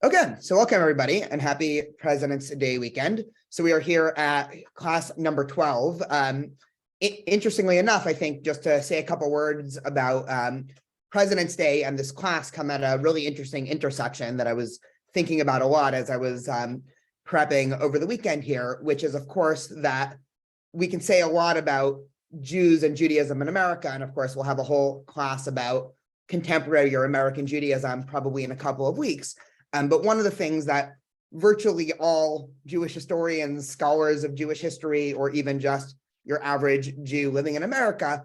Okay, so welcome everybody and happy President's Day weekend. So we are here at class number 12. Interestingly enough, I think just to say a couple words about President's Day and this class come at a really interesting intersection that I was thinking about a lot as I was prepping over the weekend here, which is of course that we can say a lot about Jews and Judaism in America. And of course, we'll have a whole class about contemporary or American Judaism probably in a couple of weeks. But one of the things that virtually all Jewish historians, scholars of Jewish history, or even just your average Jew living in America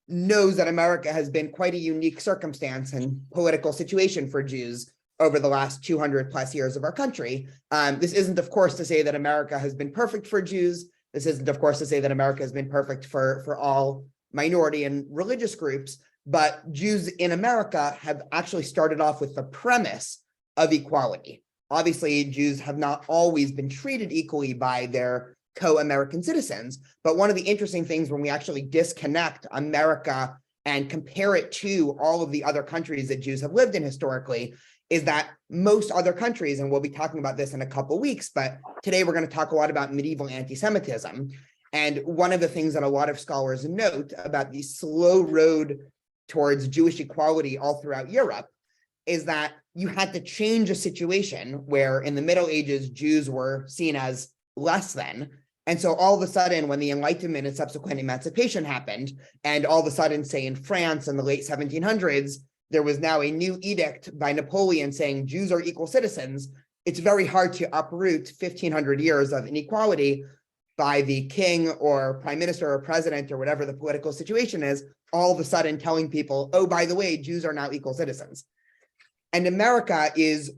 knows that America has been quite a unique circumstance and political situation for Jews over the last 200 plus years of our country. This isn't, of course, to say that America has been perfect for Jews. This isn't, of course, to say that America has been perfect for all minority and religious groups, but Jews in America have actually started off with the premise of equality. Obviously, Jews have not always been treated equally by their co-American citizens, but one of the interesting things when we actually disconnect America and compare it to all of the other countries that Jews have lived in historically is that most other countries, and we'll be talking about this in a couple of weeks, but today we're going to talk a lot about medieval anti-Semitism. And one of the things that a lot of scholars note about the slow road towards Jewish equality all throughout Europe is that you had to change a situation where in the Middle Ages, Jews were seen as less than. And so all of a sudden, when the Enlightenment and subsequent emancipation happened, and all of a sudden, say in France in the late 1700s, there was now a new edict by Napoleon saying Jews are equal citizens, it's very hard to uproot 1500 years of inequality by the king or prime minister or president or whatever the political situation is, all of a sudden telling people, oh, by the way, Jews are now equal citizens. And America is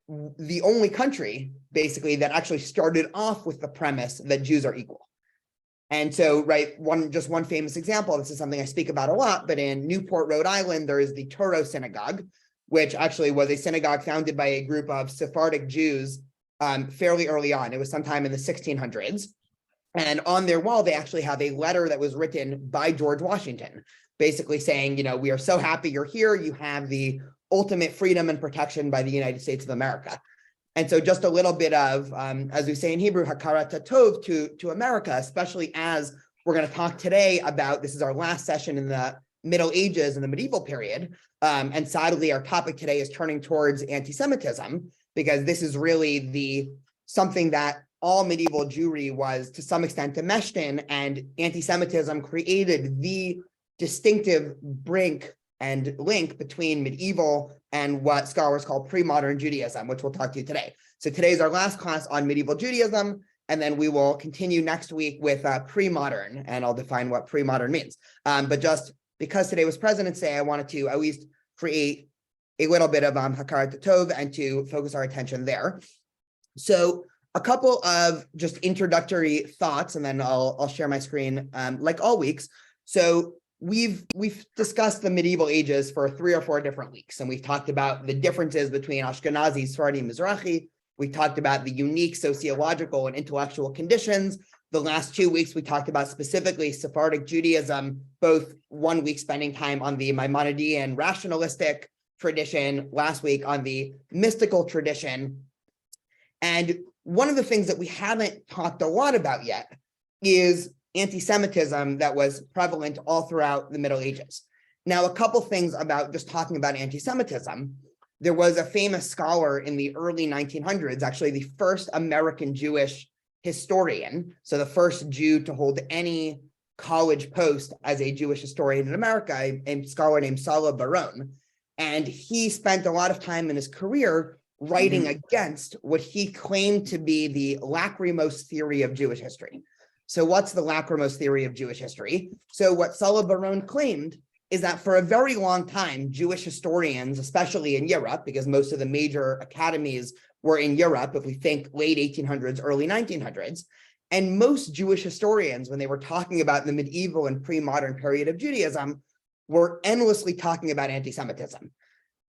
the only country, basically, that actually started off with the premise that Jews are equal. And so, right, just one famous example, this is something I speak about a lot, but in Newport, Rhode Island, there is the Toro Synagogue, which actually was a synagogue founded by a group of Sephardic Jews fairly early on. It was sometime in the 1600s. And on their wall, they actually have a letter that was written by George Washington, basically saying, you know, we are so happy you're here. You have the ultimate freedom and protection by the United States of America. And so just a little bit of, as we say in Hebrew, hakarat tov to America, especially as we're going to talk today about, this is our last session in the Middle Ages and the medieval period. And sadly, our topic today is turning towards anti-Semitism, because this is really something that all medieval Jewry was to some extent enmeshed in, and anti-Semitism created the distinctive brink and link between medieval and what scholars call pre-modern Judaism, which we'll talk to today. So today is our last class on medieval Judaism, and then we will continue next week with pre-modern, and I'll define what pre-modern means. But just because today was President's Day, I wanted to at least create a little bit of hakarat tov and to focus our attention there. So a couple of just introductory thoughts, and then I'll share my screen like all weeks. So we've discussed the medieval ages for 3 or 4 different weeks, and we've talked about the differences between Ashkenazi, Sephardi, and Mizrahi. We talked about the unique sociological and intellectual conditions. The last 2 weeks, we talked about specifically Sephardic Judaism, both 1 week spending time on the Maimonidean rationalistic tradition, last week on the mystical tradition. And one of the things that we haven't talked a lot about yet is anti-Semitism that was prevalent all throughout the Middle Ages. Now, a couple things about just talking about anti-Semitism. There was a famous scholar in the early 1900s, actually the first American Jewish historian, so the first Jew to hold any college post as a Jewish historian in America, a scholar named Salah Baron. And he spent a lot of time in his career writing against what he claimed to be the lachrymose theory of Jewish history. So what's the lachrymose theory of Jewish history? So what Salah Baron claimed is that for a very long time, Jewish historians, especially in Europe, because most of the major academies were in Europe, if we think late 1800s, early 1900s, and most Jewish historians, when they were talking about the medieval and pre-modern period of Judaism, were endlessly talking about anti-Semitism.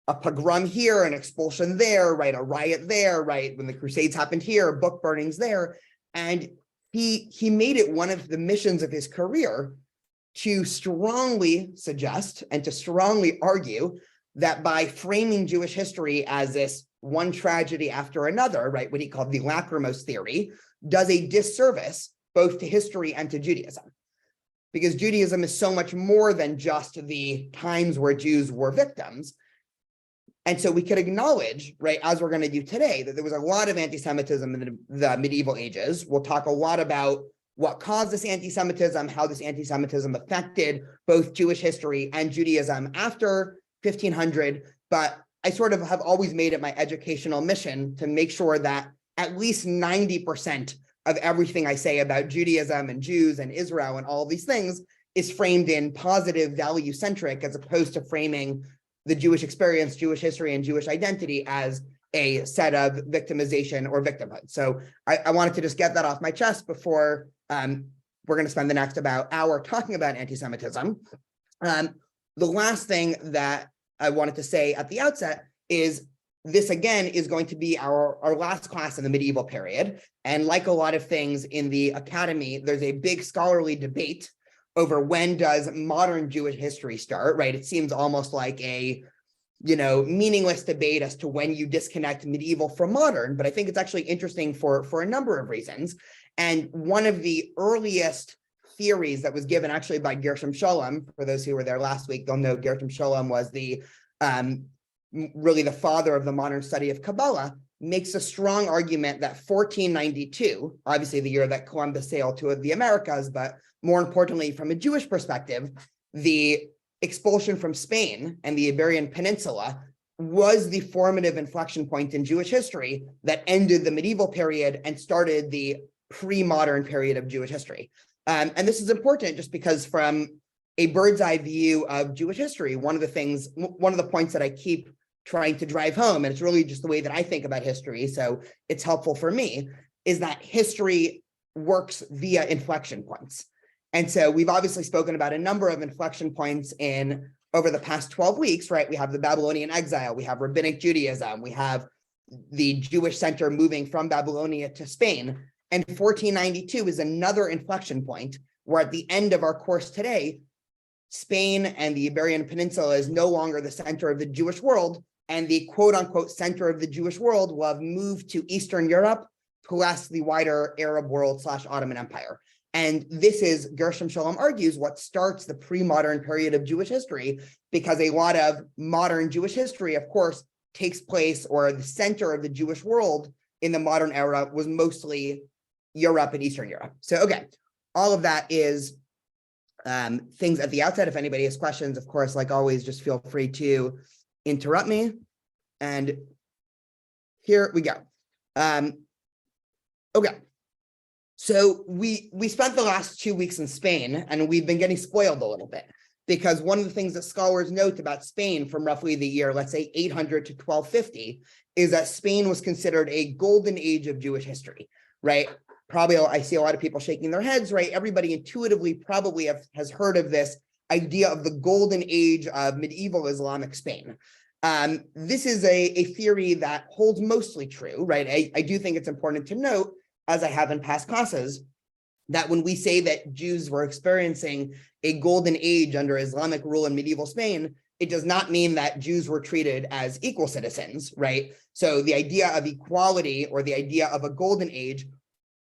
A pogrom here, an expulsion there, right? A riot there, right? When the Crusades happened here, book burnings there. And he made it one of the missions of his career to strongly suggest and to strongly argue that by framing Jewish history as this one tragedy after another, right, what he called the lachrymose theory, does a disservice both to history and to Judaism. Because Judaism is so much more than just the times where Jews were victims. And so we could acknowledge, right, as we're going to do today, that there was a lot of anti-Semitism in the medieval ages. We'll talk a lot about what caused this anti-Semitism, how this anti-Semitism affected both Jewish history and Judaism after 1500. But I sort of have always made it my educational mission to make sure that at least 90% of everything I say about Judaism and Jews and Israel and all of these things is framed in positive, value-centric, as opposed to framing the Jewish experience, Jewish history, and Jewish identity as a set of victimization or victimhood. So I wanted to just get that off my chest before we're going to spend the next about hour talking about anti-Semitism. The last thing that I wanted to say at the outset is this, again, is going to be our last class in the medieval period. And like a lot of things in the academy, there's a big scholarly debate over when does modern Jewish history start, right? It seems almost like a, meaningless debate as to when you disconnect medieval from modern, but I think it's actually interesting for a number of reasons. And one of the earliest theories that was given actually by Gershom Scholem, for those who were there last week, they'll know Gershom Scholem was the really the father of the modern study of Kabbalah, makes a strong argument that 1492, obviously the year that Columbus sailed to the Americas, but more importantly, from a Jewish perspective, the expulsion from Spain and the Iberian Peninsula was the formative inflection point in Jewish history that ended the medieval period and started the pre-modern period of Jewish history. And this is important just because from a bird's eye view of Jewish history, one of the points that I keep trying to drive home, and it's really just the way that I think about history, so it's helpful for me, is that history works via inflection points. And so we've obviously spoken about a number of inflection points over the past 12 weeks, right? We have the Babylonian exile, we have rabbinic Judaism, we have the Jewish center moving from Babylonia to Spain. And 1492 is another inflection point where at the end of our course today, Spain and the Iberian Peninsula is no longer the center of the Jewish world, and the quote unquote center of the Jewish world will have moved to Eastern Europe, plus the wider Arab world / Ottoman Empire. And this is, Gershom Scholem argues, what starts the pre-modern period of Jewish history, because a lot of modern Jewish history, of course, takes place, or the center of the Jewish world in the modern era was mostly Europe and Eastern Europe. So, okay, all of that is things at the outset. If anybody has questions, of course, like always, just feel free to interrupt me. And here we go. Okay. So we spent the last 2 weeks in Spain, and we've been getting spoiled a little bit, because one of the things that scholars note about Spain from roughly the year, let's say 800 to 1250, is that Spain was considered a golden age of Jewish history, right? Probably I see a lot of people shaking their heads, right? Everybody intuitively probably has heard of this idea of the golden age of medieval Islamic Spain. This is a theory that holds mostly true, right? I do think it's important to note, as I have in past classes, that when we say that Jews were experiencing a golden age under Islamic rule in medieval Spain, it does not mean that Jews were treated as equal citizens, right? So the idea of equality, or the idea of a golden age,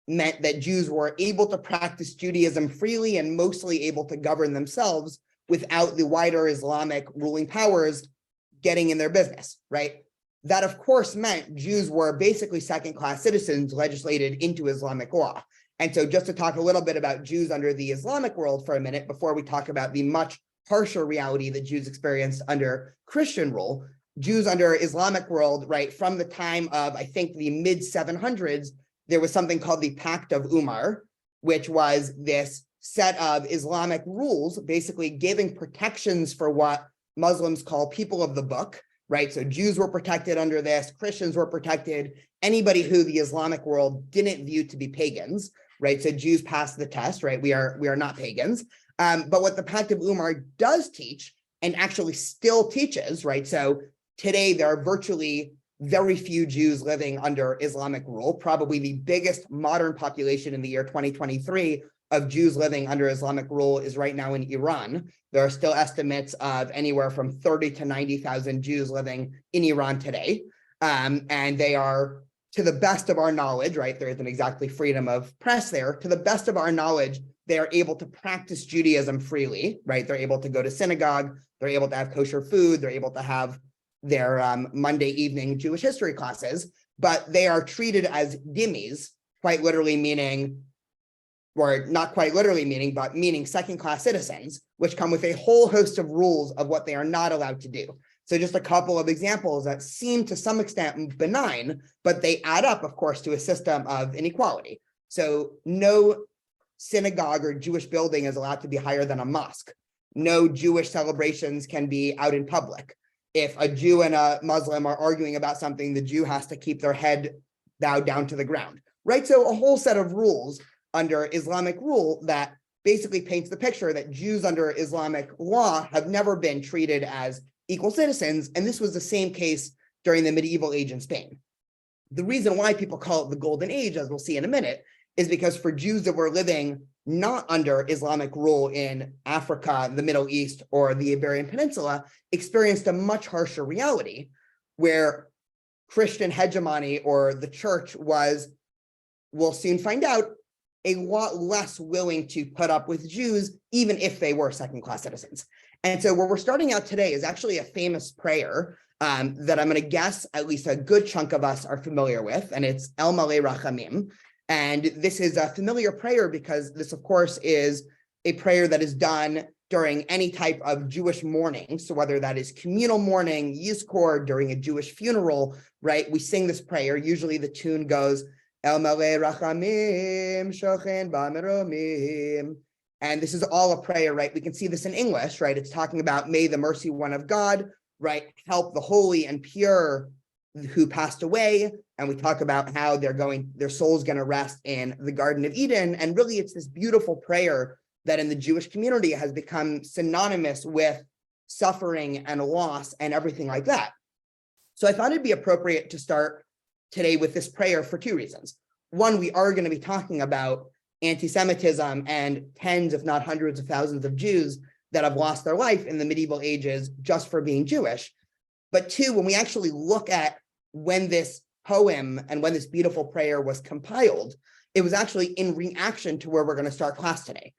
meant that Jews were able to practice Judaism freely and mostly able to govern themselves without the wider Islamic ruling powers getting in their business, right? That, of course, meant Jews were basically second-class citizens legislated into Islamic law. And so just to talk a little bit about Jews under the Islamic world for a minute, before we talk about the much harsher reality that Jews experienced under Christian rule, Jews under Islamic world, right, from the time of, I think, the mid-700s, there was something called the Pact of Umar, which was this set of Islamic rules, basically giving protections for what Muslims call people of the book, right? So Jews were protected under this, Christians were protected, anybody who the Islamic world didn't view to be pagans, right? So Jews passed the test, right? We are not pagans. But what the Pact of Umar does teach, and actually still teaches, right? So today there are virtually very few Jews living under Islamic rule. Probably the biggest modern population in the year 2023 of Jews living under Islamic rule is right now in Iran. There are still estimates of anywhere from 30 to 90,000 Jews living in Iran today. And they are, to the best of our knowledge, right, there isn't exactly freedom of press there, to the best of our knowledge, they are able to practice Judaism freely, right? They're able to go to synagogue, they're able to have kosher food, they're able to have their Monday evening Jewish history classes, but they are treated as dhimmis, quite literally meaning, or not quite literally meaning, but meaning second-class citizens, which come with a whole host of rules of what they are not allowed to do. So just a couple of examples that seem to some extent benign, but they add up, of course, to a system of inequality. So no synagogue or Jewish building is allowed to be higher than a mosque. No Jewish celebrations can be out in public. If a Jew and a Muslim are arguing about something, the Jew has to keep their head bowed down to the ground, right? So a whole set of rules under Islamic rule that basically paints the picture that Jews under Islamic law have never been treated as equal citizens, and this was the same case during the medieval age in Spain. The reason why people call it the Golden Age, as we'll see in a minute, is because for Jews that were living not under Islamic rule in Africa, the Middle East, or the Iberian Peninsula, experienced a much harsher reality where Christian hegemony or the church was, we'll soon find out, a lot less willing to put up with Jews, even if they were second-class citizens. And so where we're starting out today is actually a famous prayer that I'm going to guess at least a good chunk of us are familiar with, and it's El Malei Rachamim. And this is a familiar prayer because this, of course, is a prayer that is done during any type of Jewish mourning. So whether that is communal mourning, Yizkor, during a Jewish funeral, right? We sing this prayer. Usually the tune goes, El Malei Rachamim, Shochen Ba'meromim. And this is all a prayer, right? We can see this in English, right? It's talking about, may the mercy one of God, right, help the holy and pure who passed away. And we talk about how their soul's going to rest in the Garden of Eden. And really, it's this beautiful prayer that in the Jewish community has become synonymous with suffering and loss and everything like that. So I thought it'd be appropriate to start today with this prayer for two reasons. One, we are going to be talking about anti-Semitism and tens, if not hundreds of thousands of Jews that have lost their life in the medieval ages just for being Jewish. But two, when we actually look at when this poem and when this beautiful prayer was compiled, it was actually in reaction to where we're going to start class today.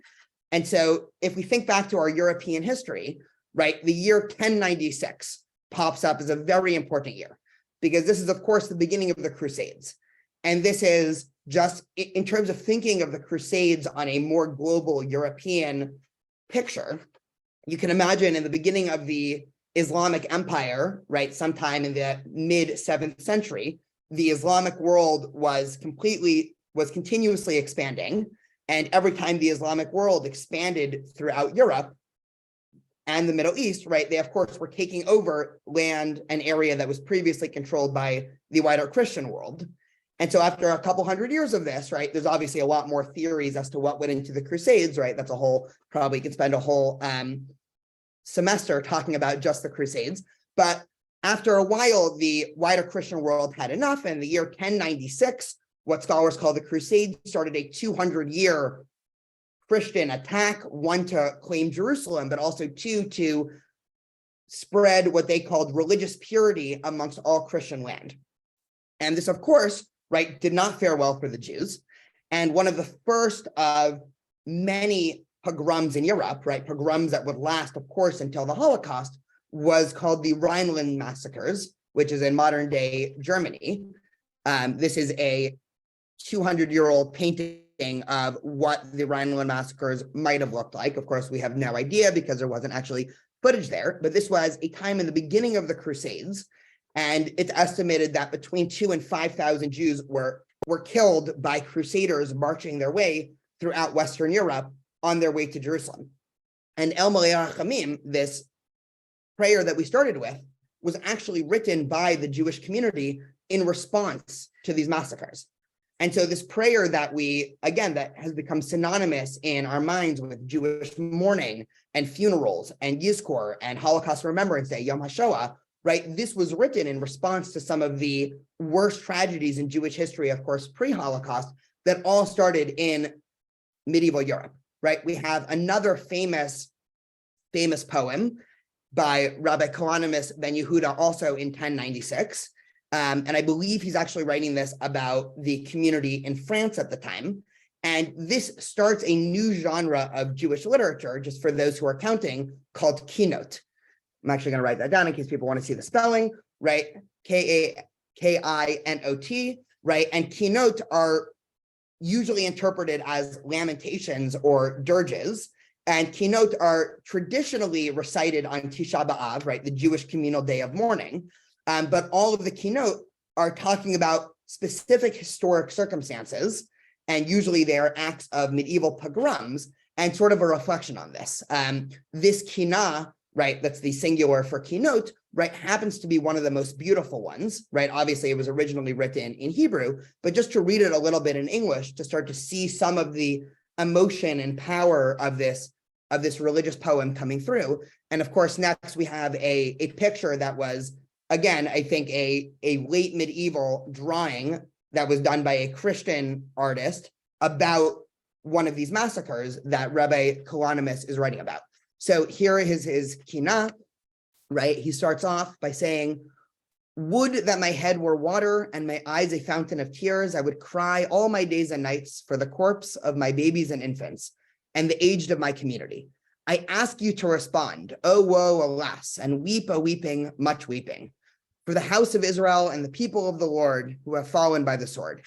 And so if we think back to our European history, right, the year 1096 pops up as a very important year because this is, of course, the beginning of the Crusades. And this is just in terms of thinking of the Crusades on a more global European picture, you can imagine in the beginning of the Islamic Empire, right, sometime in the mid-7th century, the Islamic world was continuously expanding. And every time the Islamic world expanded throughout Europe and the Middle East, right, they, of course, were taking over land and area that was previously controlled by the wider Christian world. And so after a couple hundred years of this, right, there's obviously a lot more theories as to what went into the Crusades, right? That's a whole, probably could spend a whole semester talking about just the Crusades. But after a while, the wider Christian world had enough. And in the year 1096, what scholars call the Crusades started a 200-year Christian attack, one to claim Jerusalem, but also two to spread what they called religious purity amongst all Christian land. And this, of course, right, did not fare well for the Jews. And one of the first of many pogroms in Europe, right, pogroms that would last, of course, until the Holocaust, was called the Rhineland massacres, which is in modern day Germany. This is a 200-year-old painting of what the Rhineland massacres might have looked like. Of course, we have no idea because there wasn't actually footage there, but this was a time in the beginning of the Crusades. And it's estimated that between 2,000 and 5,000 Jews were killed by crusaders marching their way throughout Western Europe on their way to Jerusalem. And El Malei Rachamim, this prayer that we started with, was actually written by the Jewish community in response to these massacres. And so this prayer that that has become synonymous in our minds with Jewish mourning and funerals and Yizkor and Holocaust Remembrance Day, Yom HaShoah, right? This was written in response to some of the worst tragedies in Jewish history, of course, pre-Holocaust, that all started in medieval Europe, right? We have another famous poem by Rabbi ben Yehuda, also in 1096. And I believe he's actually writing this about the community in France at the time. And this starts a new genre of Jewish literature, just for those who are counting, called kinot. I'm actually going to write that down in case people want to see the spelling, right? K-A-K-I-N-O-T, right? And kinot are usually interpreted as lamentations or dirges. And kinot are traditionally recited on Tisha B'Av, right? The Jewish communal day of mourning. But all of the kinot are talking about specific historic circumstances. And usually they are acts of medieval pogroms and sort of a reflection on this. This kina, right, that's the singular for kinot, right, happens to be one of the most beautiful ones, right? Obviously, it was originally written in Hebrew, but just to read it a little bit in English, to start to see some of the emotion and power of this religious poem coming through. And of course, next we have a picture that was, again, I think a late medieval drawing that was done by a Christian artist about one of these massacres that Rabbi Kalanimus is writing about. So here is his kina, right? He starts off by saying, "Would that my head were water and my eyes a fountain of tears. I would cry all my days and nights for the corpse of my babies and infants and the aged of my community. I ask you to respond, oh woe, alas, and weep a weeping, much weeping, for the house of Israel and the people of the Lord who have fallen by the sword.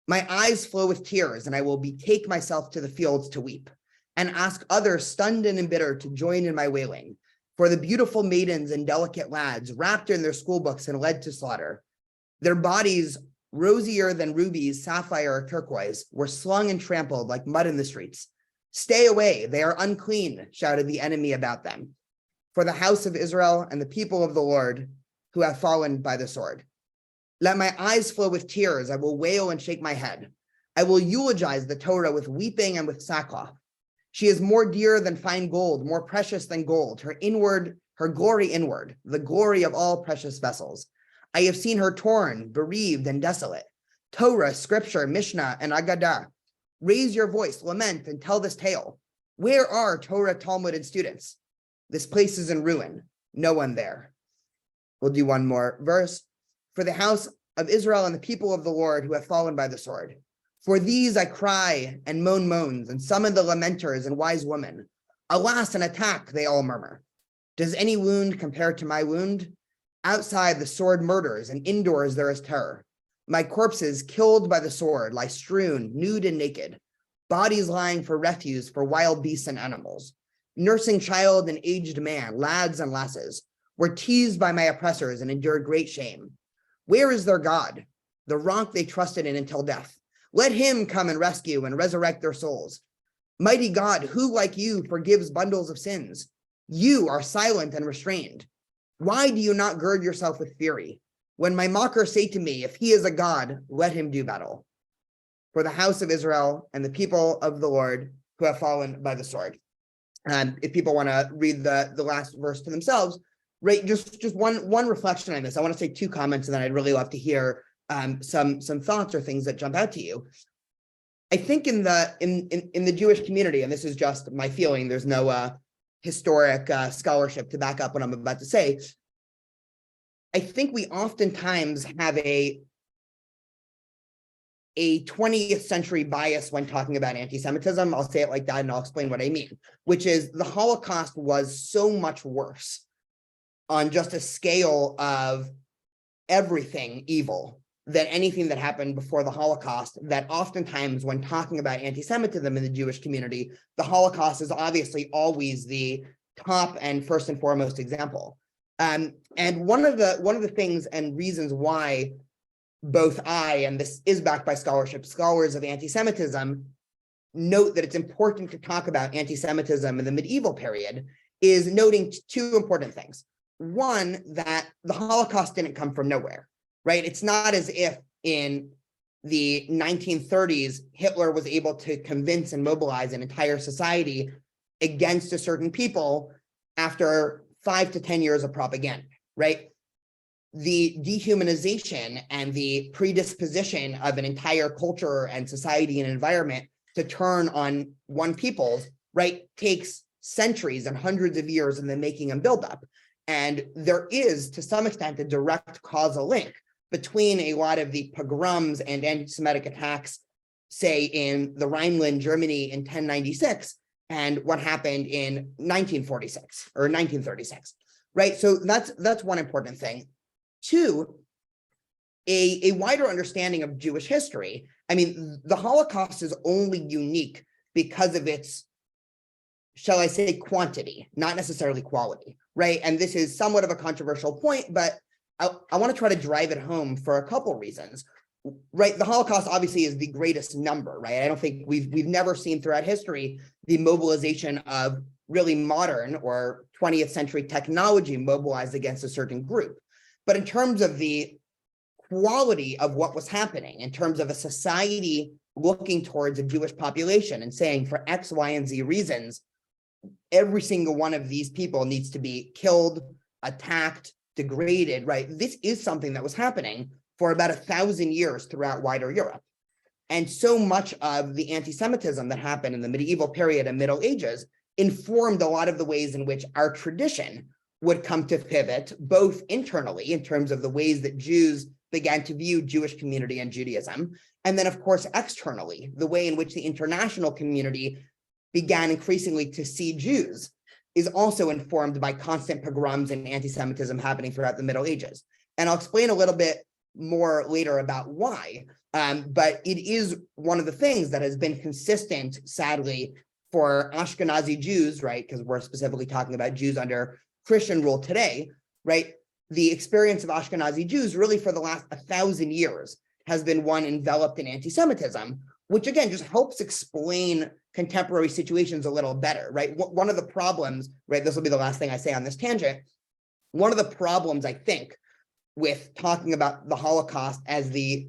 My eyes flow with tears, and I will betake myself to the fields to weep, and ask others stunned and embittered to join in my wailing, for the beautiful maidens and delicate lads wrapped in their school books and led to slaughter. Their bodies, rosier than rubies, sapphire, or turquoise, were slung and trampled like mud in the streets. Stay away, they are unclean, shouted the enemy about them, for the house of Israel and the people of the Lord who have fallen by the sword. Let my eyes flow with tears, I will wail and shake my head. I will eulogize the Torah with weeping and with sackcloth. She is more dear than fine gold, more precious than gold, her glory inward, the glory of all precious vessels. I have seen her torn, bereaved, and desolate. Torah, scripture, Mishnah, and Agadah. Raise your voice, lament, and tell this tale. Where are Torah, Talmud, and students? This place is in ruin, no one there." We'll do one more verse. "For the house of Israel and the people of the Lord who have fallen by the sword. For these I cry and moan moans and summon the lamenters and wise women. Alas, an attack, they all murmur. Does any wound compare to my wound? Outside the sword murders and indoors there is terror. My corpses killed by the sword lie strewn, nude and naked, bodies lying for refuse for wild beasts and animals. Nursing child and aged man, lads and lasses, were teased by my oppressors and endured great shame. Where is their God, the rock they trusted in until death? Let him come and rescue and resurrect their souls. Mighty God, who like you forgives bundles of sins? You are silent and restrained. Why do you not gird yourself with fury? When my mockers say to me, if he is a God, let him do battle. For the house of Israel and the people of the Lord who have fallen by the sword." If people want to read the last verse to themselves, right? Just one reflection on this. I want to say two comments, and then I'd really love to hear some thoughts or things that jump out to you. I think in the Jewish community, and this is just my feeling, there's no historic scholarship to back up what I'm about to say. I think we oftentimes have a 20th century bias when talking about anti-Semitism. I'll say it like that, and I'll explain what I mean, which is the Holocaust was so much worse on just a scale of everything evil than anything that happened before the Holocaust, that oftentimes when talking about anti-Semitism in the Jewish community, the Holocaust is obviously always the top and first and foremost example. And one of the things and reasons why both I, and this is backed by scholarship, scholars of anti-Semitism note that it's important to talk about anti-Semitism in the medieval period is noting two important things. One, that the Holocaust didn't come from nowhere, right? It's not as if in the 1930s, Hitler was able to convince and mobilize an entire society against a certain people after 5 to 10 years of propaganda, right? The dehumanization and the predisposition of an entire culture and society and environment to turn on one people's, right, takes centuries and hundreds of years in the making and buildup. And there is, to some extent, a direct causal link between a lot of the pogroms and anti-Semitic attacks, say in the Rhineland, Germany in 1096, and what happened in 1946 or 1936, right? So that's one important thing. Two, a wider understanding of Jewish history. I mean, the Holocaust is only unique because of its, shall I say, quantity, not necessarily quality, right? And this is somewhat of a controversial point, but I want to try to drive it home for a couple reasons, right? The Holocaust obviously is the greatest number, right? I don't think we've never seen throughout history the mobilization of really modern or 20th century technology mobilized against a certain group. But in terms of the quality of what was happening, in terms of a society looking towards a Jewish population and saying for X, Y, and Z reasons, every single one of these people needs to be killed, attacked, degraded, right? This is something that was happening for about 1,000 years throughout wider Europe. And so much of the anti-Semitism that happened in the medieval period and Middle Ages informed a lot of the ways in which our tradition would come to pivot, both internally in terms of the ways that Jews began to view Jewish community and Judaism, and then of course externally, the way in which the international community began increasingly to see Jews is also informed by constant pogroms and anti-Semitism happening throughout the Middle Ages. And I'll explain a little bit more later about why, but it is one of the things that has been consistent, sadly, for Ashkenazi Jews, right? Because we're specifically talking about Jews under Christian rule today, right? The experience of Ashkenazi Jews really for the last 1,000 years has been one enveloped in anti-Semitism, which again, just helps explain contemporary situations a little better, right? One of the problems, right, this will be the last thing I say on this tangent. One of the problems, I think, with talking about the Holocaust as the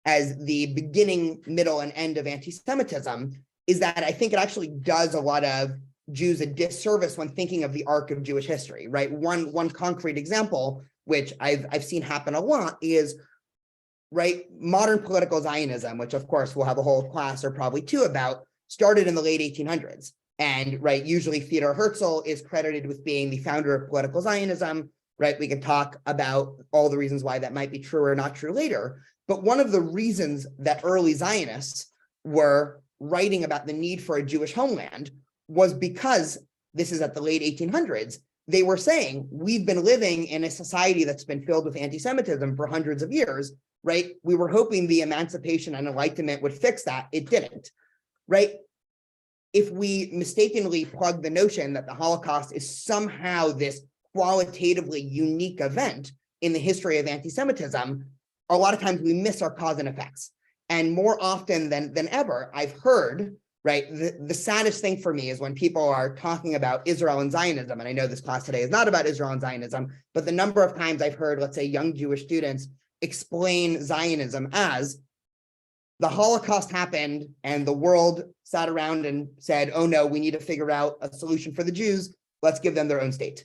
beginning, middle, and end of anti-Semitism is that I think it actually does a lot of Jews a disservice when thinking of the arc of Jewish history, right? One concrete example, which I've seen happen a lot, is right, modern political Zionism, which of course we'll have a whole class or probably two about, started in the late 1800s. And right, usually Theodor Herzl is credited with being the founder of political Zionism, right? We can talk about all the reasons why that might be true or not true later. But one of the reasons that early Zionists were writing about the need for a Jewish homeland was because, this is at the late 1800s, they were saying, we've been living in a society that's been filled with anti-Semitism for hundreds of years, right? We were hoping the emancipation and enlightenment would fix that. It didn't, right? If we mistakenly plug the notion that the Holocaust is somehow this qualitatively unique event in the history of anti-Semitism, a lot of times we miss our cause and effects. And more often than ever, I've heard, right, the saddest thing for me is when people are talking about Israel and Zionism, and I know this class today is not about Israel and Zionism, but the number of times I've heard, let's say, young Jewish students explain Zionism as the Holocaust happened and the world sat around and said, oh no, we need to figure out a solution for the Jews, let's give them their own state,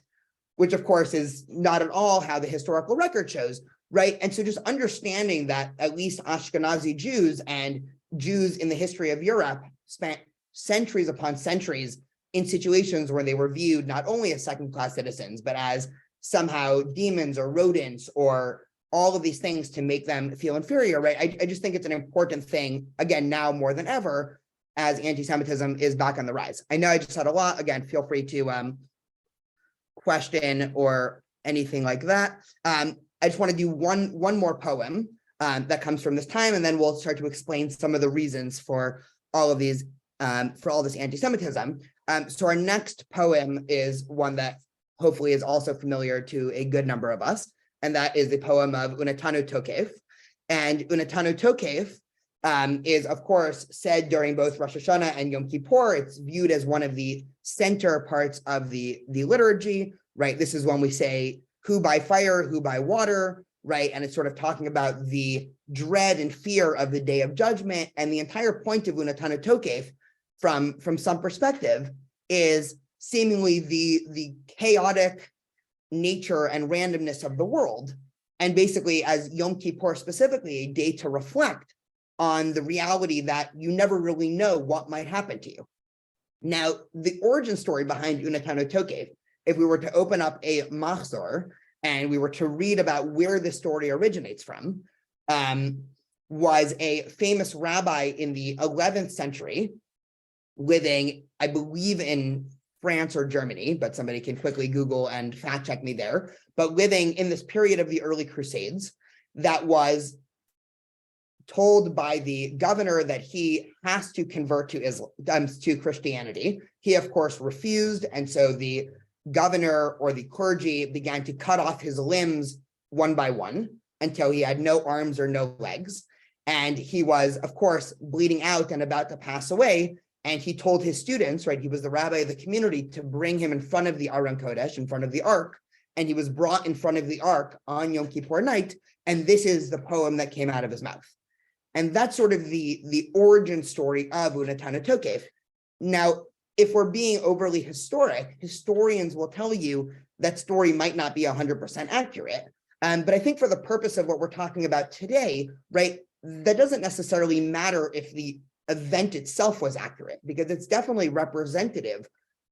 which of course is not at all how the historical record shows, right? And so just understanding that at least Ashkenazi Jews and Jews in the history of Europe spent centuries upon centuries in situations where they were viewed not only as second-class citizens, but as somehow demons or rodents or all of these things to make them feel inferior, right? I just think it's an important thing, again, now more than ever, as anti-Semitism is back on the rise. I know I just said a lot. Again, feel free to question or anything like that. I just want to do one more poem that comes from this time, and then we'll start to explain some of the reasons for all of these, for all this anti-Semitism. So our next poem is one that hopefully is also familiar to a good number of us, and that is the poem of Unatanu Tokef. And Unatanu Tokef is, of course, said during both Rosh Hashanah and Yom Kippur. It's viewed as one of the center parts of the liturgy, right? This is when we say, who by fire, who by water, right? And it's sort of talking about the dread and fear of the day of judgment. And the entire point of Unatanu Tokef, from some perspective, is seemingly the chaotic nature and randomness of the world. And basically, as Yom Kippur specifically, a day to reflect on the reality that you never really know what might happen to you. Now, the origin story behind Unatano Tokev, if we were to open up a machzor and we were to read about where this story originates from, was a famous rabbi in the 11th century living, I believe, in France or Germany, but somebody can quickly Google and fact check me there, but living in this period of the early Crusades, that was told by the governor that he has to convert to Christianity. He, of course, refused, and so the governor or the clergy began to cut off his limbs one by one until he had no arms or no legs. And he was, of course, bleeding out and about to pass away. And he told his students, right, he was the rabbi of the community, to bring him in front of the Aron Kodesh, in front of the Ark. And he was brought in front of the Ark on Yom Kippur night. And this is the poem that came out of his mouth. And that's sort of the origin story of Unatano Tokev. Now, if we're being overly historic, historians will tell you that story might not be 100% accurate. But I think for the purpose of what we're talking about today, right, that doesn't necessarily matter if the event itself was accurate, because it's definitely representative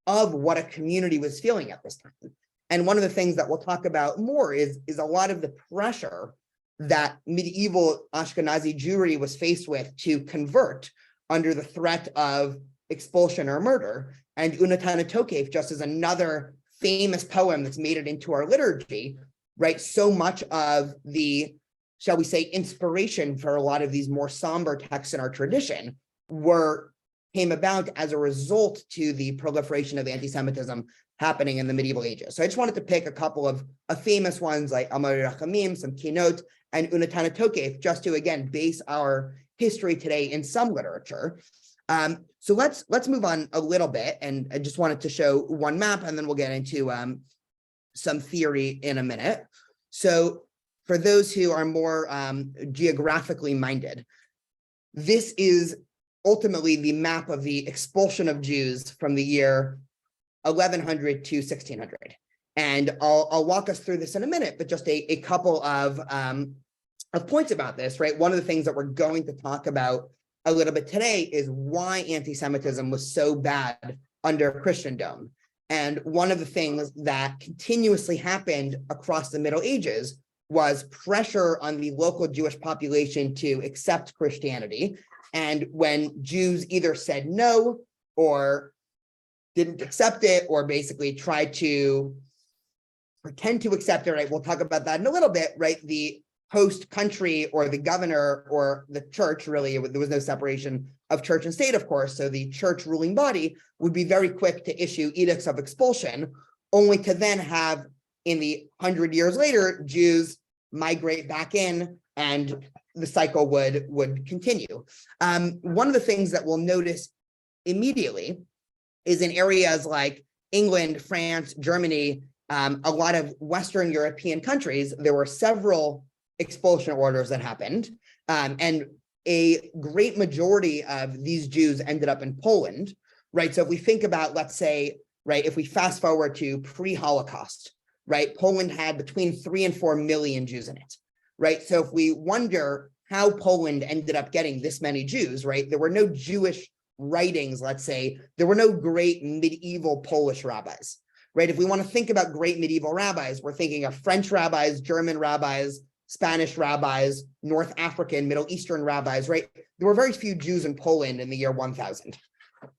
of what a community was feeling at this time. And one of the things that we'll talk about more is a lot of the pressure that medieval Ashkenazi Jewry was faced with to convert under the threat of expulsion or murder. And Unatano Tokev just is another famous poem that's made it into our liturgy, right? So much of the, shall we say, inspiration for a lot of these more somber texts in our tradition came about as a result to the proliferation of anti-Semitism happening in the medieval ages. So I just wanted to pick a couple of famous ones like Amar Rachamim, some keynote, and Unatano Tokev, just to, again, base our history today in some literature. So let's move on a little bit, and I just wanted to show one map, and then we'll get into some theory in a minute. So for those who are more geographically minded, this is ultimately the map of the expulsion of Jews from the year 1100 to 1600. And I'll walk us through this in a minute, but just a couple of points about this, right? One of the things that we're going to talk about a little bit today is why anti-Semitism was so bad under Christendom. And one of the things that continuously happened across the Middle Ages was pressure on the local Jewish population to accept Christianity. And when Jews either said no or didn't accept it, or basically tried to pretend to accept it, right? We'll talk about that in a little bit, right? The host country or the governor or the church, really, there was no separation of church and state, of course. So the church ruling body would be very quick to issue edicts of expulsion, only to then have, in the 100 years later, Jews migrate back in, and the cycle would continue. One of the things that we'll notice immediately is in areas like England, France, Germany, a lot of Western European countries, there were several expulsion orders that happened. And a great majority of these Jews ended up in Poland, right? So if we think about, let's say, right, if we fast forward to pre-Holocaust, right, Poland had between 3 and 4 million Jews in it, right? So if we wonder how Poland ended up getting this many Jews, right, there were no Jewish writings, let's say, there were no great medieval Polish rabbis, right? If we want to think about great medieval rabbis, we're thinking of French rabbis, German rabbis, Spanish rabbis, North African, Middle Eastern rabbis, right? There were very few Jews in Poland in the year 1000,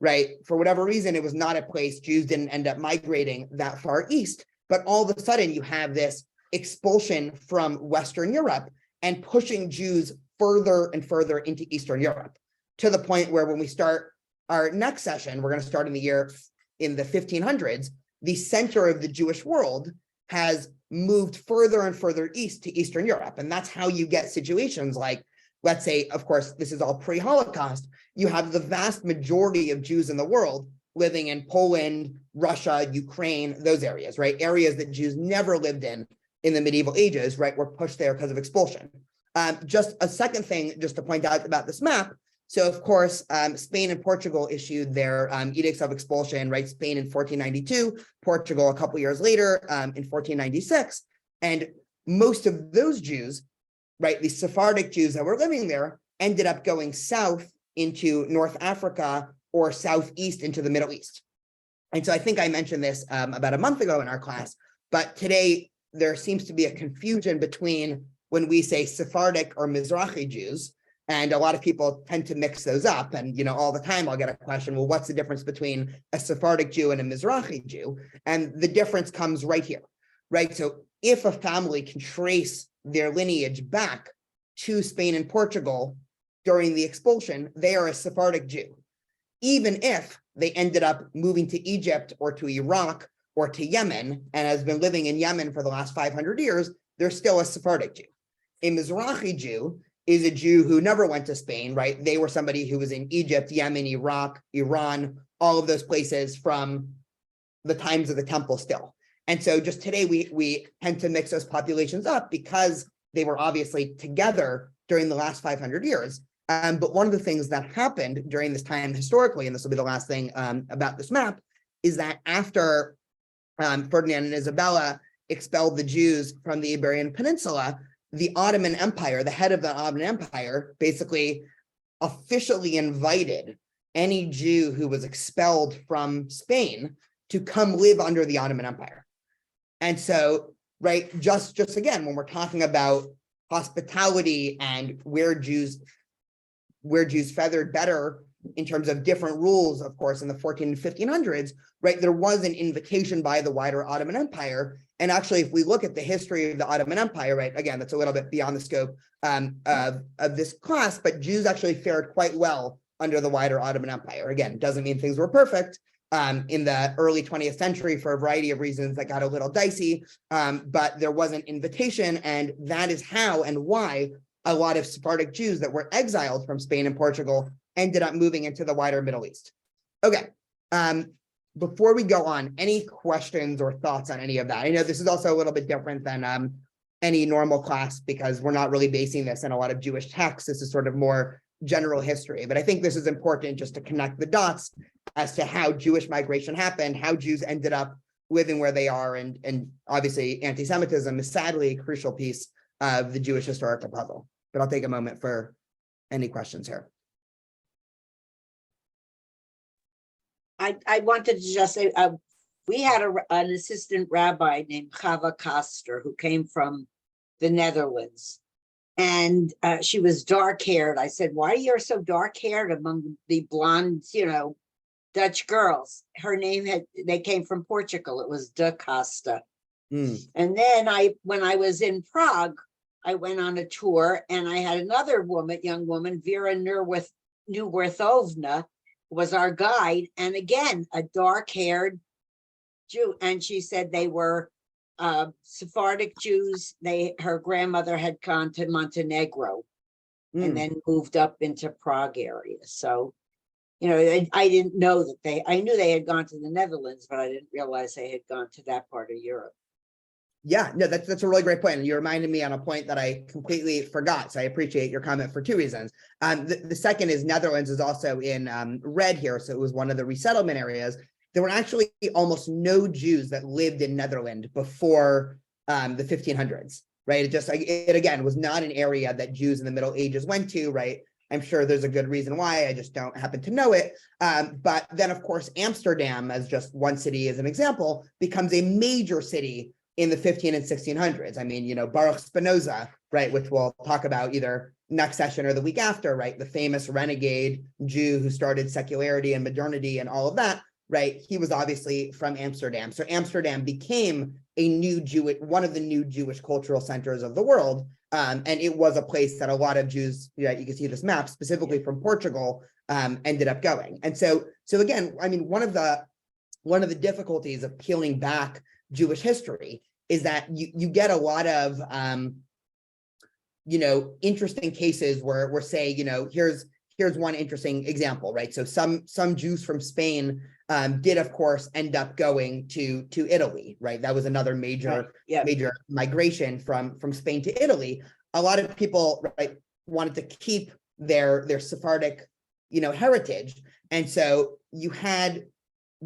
right? For whatever reason, it was not a place, Jews didn't end up migrating that far east, but all of a sudden you have this expulsion from Western Europe and pushing Jews further and further into Eastern Europe, to the point where when we start our next session, we're going to start in the 1500s, the center of the Jewish world has moved further and further east to Eastern Europe. And that's how you get situations like, let's say, of course, this is all pre-Holocaust, you have the vast majority of Jews in the world living in Poland, Russia, Ukraine, those areas, right? Areas that Jews never lived in the medieval ages, right, were pushed there because of expulsion. Just a second thing, just to point out about this map. So, of course, Spain and Portugal issued their edicts of expulsion, right? Spain in 1492, Portugal a couple years later in 1496. And most of those Jews, right, the Sephardic Jews that were living there, ended up going south into North Africa or southeast into the Middle East. And so I think I mentioned this about a month ago in our class, but today there seems to be a confusion between when we say Sephardic or Mizrahi Jews, and a lot of people tend to mix those up. And, all the time I'll get a question, well, what's the difference between a Sephardic Jew and a Mizrahi Jew? And the difference comes right here, right? So if a family can trace their lineage back to Spain and Portugal during the expulsion, they are a Sephardic Jew. Even if they ended up moving to Egypt or to Iraq or to Yemen and has been living in Yemen for the last 500 years, they're still a Sephardic Jew. A Mizrahi Jew is a Jew who never went to Spain, right? They were somebody who was in Egypt, Yemen, Iraq, Iran, all of those places from the times of the temple still. And so just today, we tend to mix those populations up because they were obviously together during the last 500 years. But one of the things that happened during this time historically, and this will be the last thing about this map, is that after Ferdinand and Isabella expelled the Jews from the Iberian Peninsula, the Ottoman Empire, the head of the Ottoman Empire, basically officially invited any Jew who was expelled from Spain to come live under the Ottoman Empire. And so, right, just again, when we're talking about hospitality and where Jews feathered better in terms of different rules, of course, in the 14 and 1500s, right, there was an invitation by the wider Ottoman Empire. And actually, if we look at the history of the Ottoman Empire, right, again, that's a little bit beyond the scope of this class, but Jews actually fared quite well under the wider Ottoman Empire. Again, doesn't mean things were perfect. In the early 20th century, for a variety of reasons that got a little dicey, but there was an invitation, and that is how and why a lot of Sephardic Jews that were exiled from Spain and Portugal ended up moving into the wider Middle East. Okay, before we go on, any questions or thoughts on any of that? I know this is also a little bit different than any normal class because we're not really basing this in a lot of Jewish texts. This is sort of more general history, but I think this is important just to connect the dots as to how Jewish migration happened, how Jews ended up living where they are, and obviously anti-Semitism is sadly a crucial piece of the Jewish historical puzzle. But I'll take a moment for any questions here. I wanted to just say, we had an assistant rabbi named Chava Koster who came from the Netherlands. And she was dark-haired. I said, why are you so dark-haired among the blonde, Dutch girls? Her name they came from Portugal. It was De Costa. And then when I was in Prague, I went on a tour and I had another young woman, Vera Neuwirthovna, was our guide. And again, a dark-haired Jew. And she said they were Sephardic Jews. Her grandmother had gone to Montenegro and then moved up into Prague area. So, I didn't know that I knew they had gone to the Netherlands, but I didn't realize they had gone to that part of Europe. Yeah, no, that's a really great point. And you reminded me on a point that I completely forgot. So I appreciate your comment for two reasons. The second is Netherlands is also in red here. So it was one of the resettlement areas. There were actually almost no Jews that lived in Netherlands before the 1500s, right? It again was not an area that Jews in the Middle Ages went to, right? I'm sure there's a good reason why, I just don't happen to know it. But then, of course, Amsterdam, as just one city as an example, becomes a major city in the 15 and 1600s. I mean, Baruch Spinoza, right, which we'll talk about either next session or the week after, right? The famous renegade Jew who started secularity and modernity and all of that, right? He was obviously from Amsterdam. So Amsterdam became one of the new Jewish cultural centers of the world. And it was a place that a lot of Jews, you can see this map, specifically from Portugal, ended up going. And so again, I mean, one of the difficulties of peeling back Jewish history is that you get a lot of, interesting cases where say, here's one interesting example, right? So some Jews from Spain did, of course, end up going to Italy, right? That was another major migration from Spain to Italy. A lot of people, right, wanted to keep their Sephardic, heritage, and so you had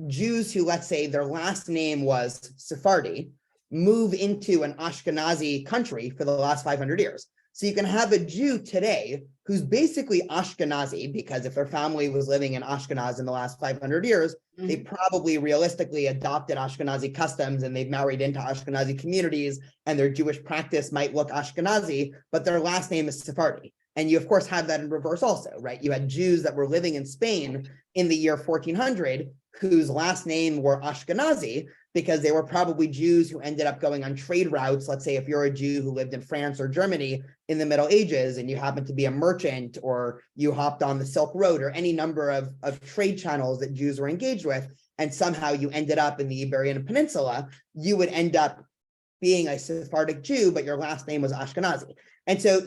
Jews who, let's say, their last name was Sephardi, move into an Ashkenazi country for the last 500 years. So you can have a Jew today who's basically Ashkenazi, because if their family was living in Ashkenaz in the last 500 years, they probably realistically adopted Ashkenazi customs and they've married into Ashkenazi communities, and their Jewish practice might look Ashkenazi, but their last name is Sephardi. And you, of course, have that in reverse also, right? You had Jews that were living in Spain in the year 1400 whose last name were Ashkenazi, because they were probably Jews who ended up going on trade routes. Let's say if you're a Jew who lived in France or Germany in the Middle Ages and you happen to be a merchant, or you hopped on the Silk Road, or any number of trade channels that Jews were engaged with, and somehow you ended up in the Iberian Peninsula, you would end up being a Sephardic Jew, but your last name was Ashkenazi. And so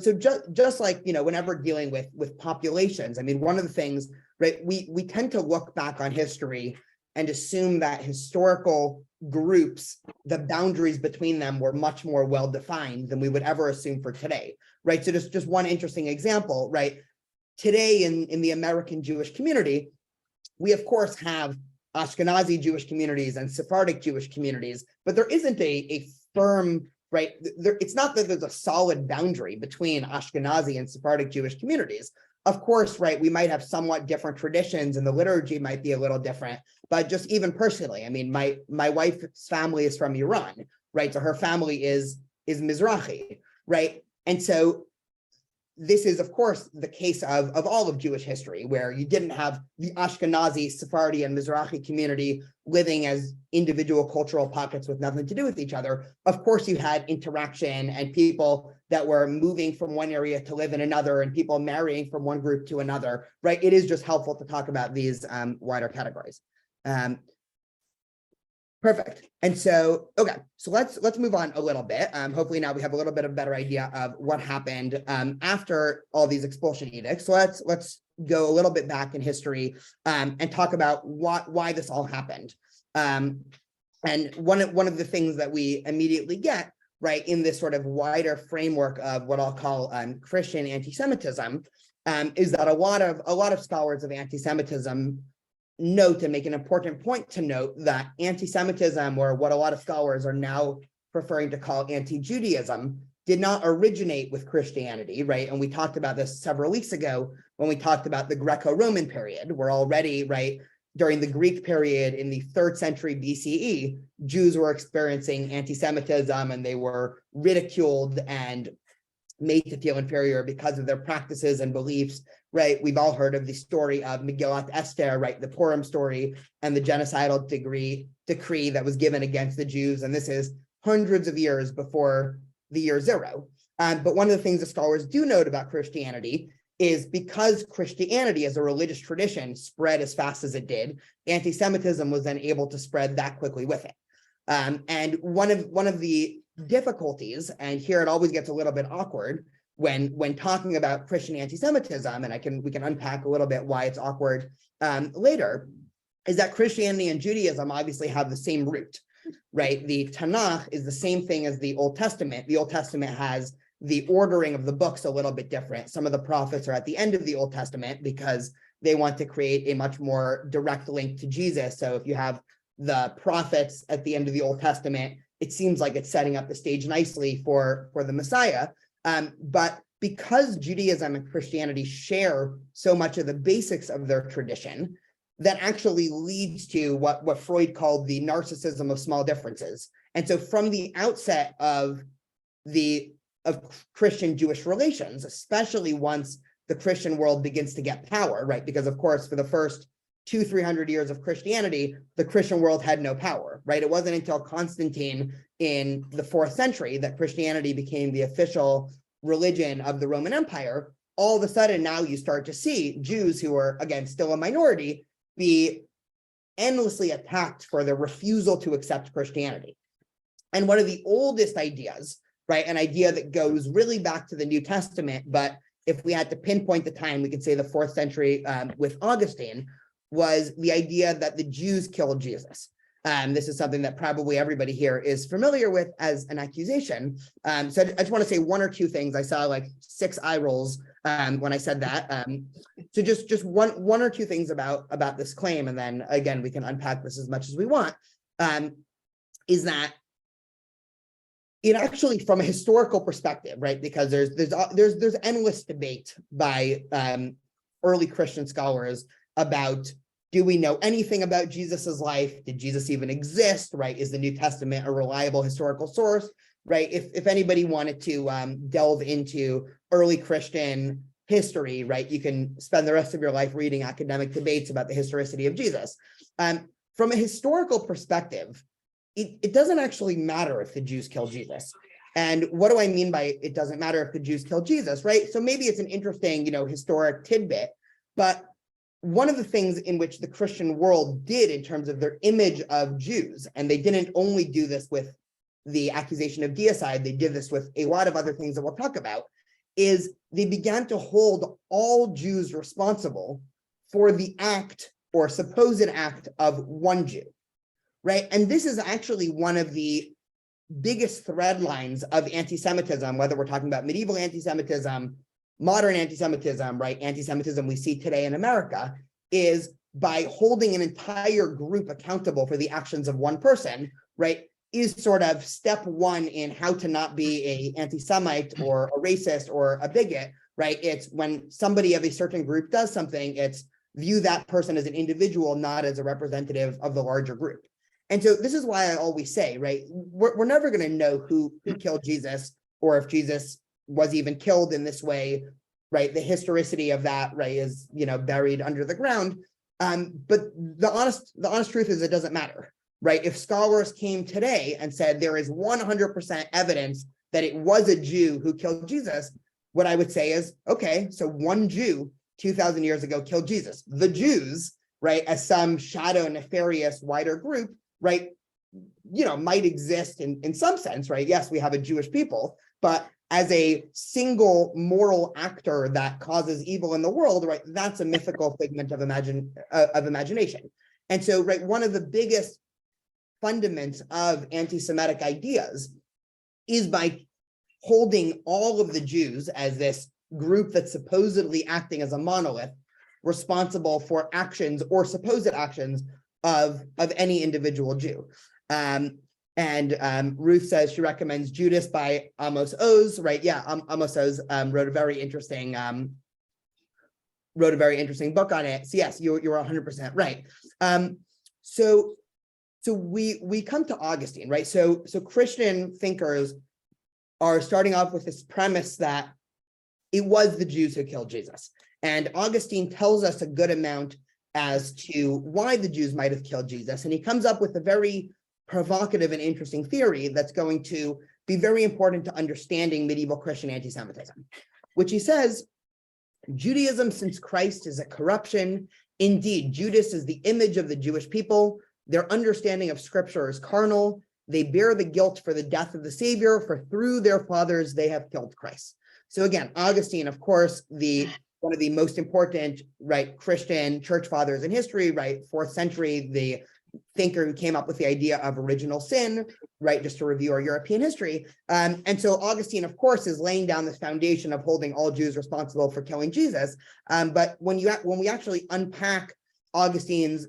just like, whenever dealing with populations, I mean, one of the things, right, we tend to look back on history and assume that historical groups, the boundaries between them were much more well-defined than we would ever assume for today, right? So just one interesting example, right? Today in the American Jewish community, we of course have Ashkenazi Jewish communities and Sephardic Jewish communities, but there isn't a firm, right? It's not that there's a solid boundary between Ashkenazi and Sephardic Jewish communities. Of course, right, we might have somewhat different traditions and the liturgy might be a little different, but just even personally, I mean, my wife's family is from Iran, right? So her family is Mizrahi, right? And so this is, of course, the case of all of Jewish history, where you didn't have the Ashkenazi, Sephardi, and Mizrahi community living as individual cultural pockets with nothing to do with each other. Of course, you had interaction and people that were moving from one area to live in another, and people marrying from one group to another, right? It is just helpful to talk about these wider categories. Perfect. And so, okay, so let's move on a little bit. Hopefully now we have a little bit of a better idea of what happened after all these expulsion edicts. So let's go a little bit back in history and talk about why this all happened. And one of the things that we immediately get, right, in this sort of wider framework of what I'll call Christian anti-Semitism, is that a lot of scholars of anti-Semitism note and make an important point to note that anti-Semitism, or what a lot of scholars are now preferring to call anti-Judaism, did not originate with Christianity, right? And we talked about this several weeks ago when we talked about the Greco-Roman period. We're already, right, during the Greek period in the 3rd century BCE, Jews were experiencing anti-Semitism and they were ridiculed and made to feel inferior because of their practices and beliefs, right? We've all heard of the story of Megillat Esther, right? The Purim story and the genocidal decree that was given against the Jews. And this is hundreds of years before the year 0. But one of the things the scholars do note about Christianity is because Christianity as a religious tradition spread as fast as it did, anti-Semitism was then able to spread that quickly with it. And one of the difficulties, and here it always gets a little bit awkward when talking about Christian anti-Semitism, and we can unpack a little bit why it's awkward later, is that Christianity and Judaism obviously have the same root, right? The Tanakh is the same thing as the Old Testament. The Old Testament has the ordering of the books a little bit different. Some of the prophets are at the end of the Old Testament because they want to create a much more direct link to Jesus. So if you have the prophets at the end of the Old Testament, it seems like it's setting up the stage nicely for the Messiah. But because Judaism and Christianity share so much of the basics of their tradition, that actually leads to what Freud called the narcissism of small differences. And so from the outset of Christian Jewish relations, especially once the Christian world begins to get power, right? Because of course, for the first 200-300 years of Christianity, the Christian world had no power, right? It wasn't until Constantine in the 4th century that Christianity became the official religion of the Roman Empire. All of a sudden, now you start to see Jews who are, again, still a minority, be endlessly attacked for their refusal to accept Christianity. And one of the oldest ideas, right, an idea that goes really back to the New Testament, but if we had to pinpoint the time, we could say the 4th century with Augustine, was the idea that the Jews killed Jesus. This is something that probably everybody here is familiar with as an accusation. So I just want to say one or two things. I saw like 6 eye rolls when I said that. So just one or two things about this claim, and then again, we can unpack this as much as we want, is that it actually, from a historical perspective, right? Because there's endless debate by early Christian scholars about, do we know anything about Jesus's life? Did Jesus even exist? Right? Is the New Testament a reliable historical source? Right? If anybody wanted to delve into early Christian history, right, you can spend the rest of your life reading academic debates about the historicity of Jesus. From a historical perspective, it doesn't actually matter if the Jews killed Jesus. And what do I mean by it doesn't matter if the Jews killed Jesus, right? So maybe it's an interesting, historic tidbit, but one of the things in which the Christian world did in terms of their image of Jews, and they didn't only do this with the accusation of deicide, they did this with a lot of other things that we'll talk about, is they began to hold all Jews responsible for the act or supposed act of one Jew, right? And this is actually one of the biggest thread lines of anti-Semitism, whether we're talking about medieval anti-Semitism, modern anti-Semitism, right? Anti-Semitism we see today in America, is by holding an entire group accountable for the actions of one person, right? Is sort of step one in how to not be an anti-Semite or a racist or a bigot, right? It's when somebody of a certain group does something, it's view that person as an individual, not as a representative of the larger group. And so this is why I always say, right, we're never going to know who killed Jesus, or if Jesus was even killed in this way, right? The historicity of that, right, is, buried under the ground. But the honest truth is it doesn't matter, right? If scholars came today and said there is 100% evidence that it was a Jew who killed Jesus, what I would say is, okay, so one Jew 2,000 years ago killed Jesus. The Jews, right, as some shadow nefarious wider group, right, might exist in some sense, right? Yes, we have a Jewish people, but as a single moral actor that causes evil in the world, right, that's a mythical figment of imagination. And so, right, one of the biggest fundaments of anti-Semitic ideas is by holding all of the Jews as this group that's supposedly acting as a monolith, responsible for actions or supposed actions of any individual Jew. Ruth says she recommends Judas by Amos Oz, right? Yeah, Amos Oz wrote a very interesting book on it. So yes, you're 100% right. So we come to Augustine, right? So Christian thinkers are starting off with this premise that it was the Jews who killed Jesus. And Augustine tells us a good amount as to why the Jews might have killed Jesus. And he comes up with a very provocative and interesting theory that's going to be very important to understanding medieval Christian anti-Semitism, which he says, Judaism since Christ is a corruption. Indeed, Judas is the image of the Jewish people. Their understanding of scripture is carnal. They bear the guilt for the death of the Savior, for through their fathers they have killed Christ. So again, Augustine, of course, one of the most important, right, Christian church fathers in history, right, 4th century, the thinker who came up with the idea of original sin, right, just to review our European history. And so Augustine, of course, is laying down this foundation of holding all Jews responsible for killing Jesus. But when we actually unpack Augustine's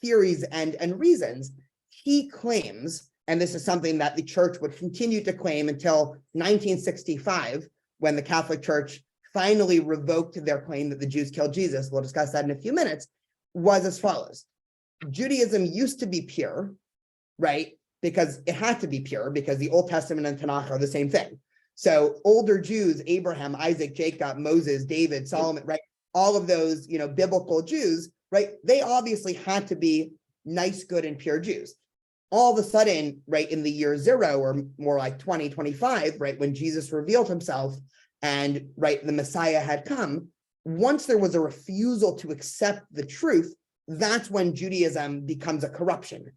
theories and reasons, he claims, and this is something that the church would continue to claim until 1965, when the Catholic Church finally revoked their claim that the Jews killed Jesus, we'll discuss that in a few minutes, was as follows. Judaism used to be pure, right? Because it had to be pure, because the Old Testament and Tanakh are the same thing. So older Jews, Abraham, Isaac, Jacob, Moses, David, Solomon, right? All of those, biblical Jews, right? They obviously had to be nice, good, and pure Jews. All of a sudden, right, in the year 0, or more like 2025, right, when Jesus revealed himself and, right, the Messiah had come, once there was a refusal to accept the truth, that's when Judaism becomes a corruption.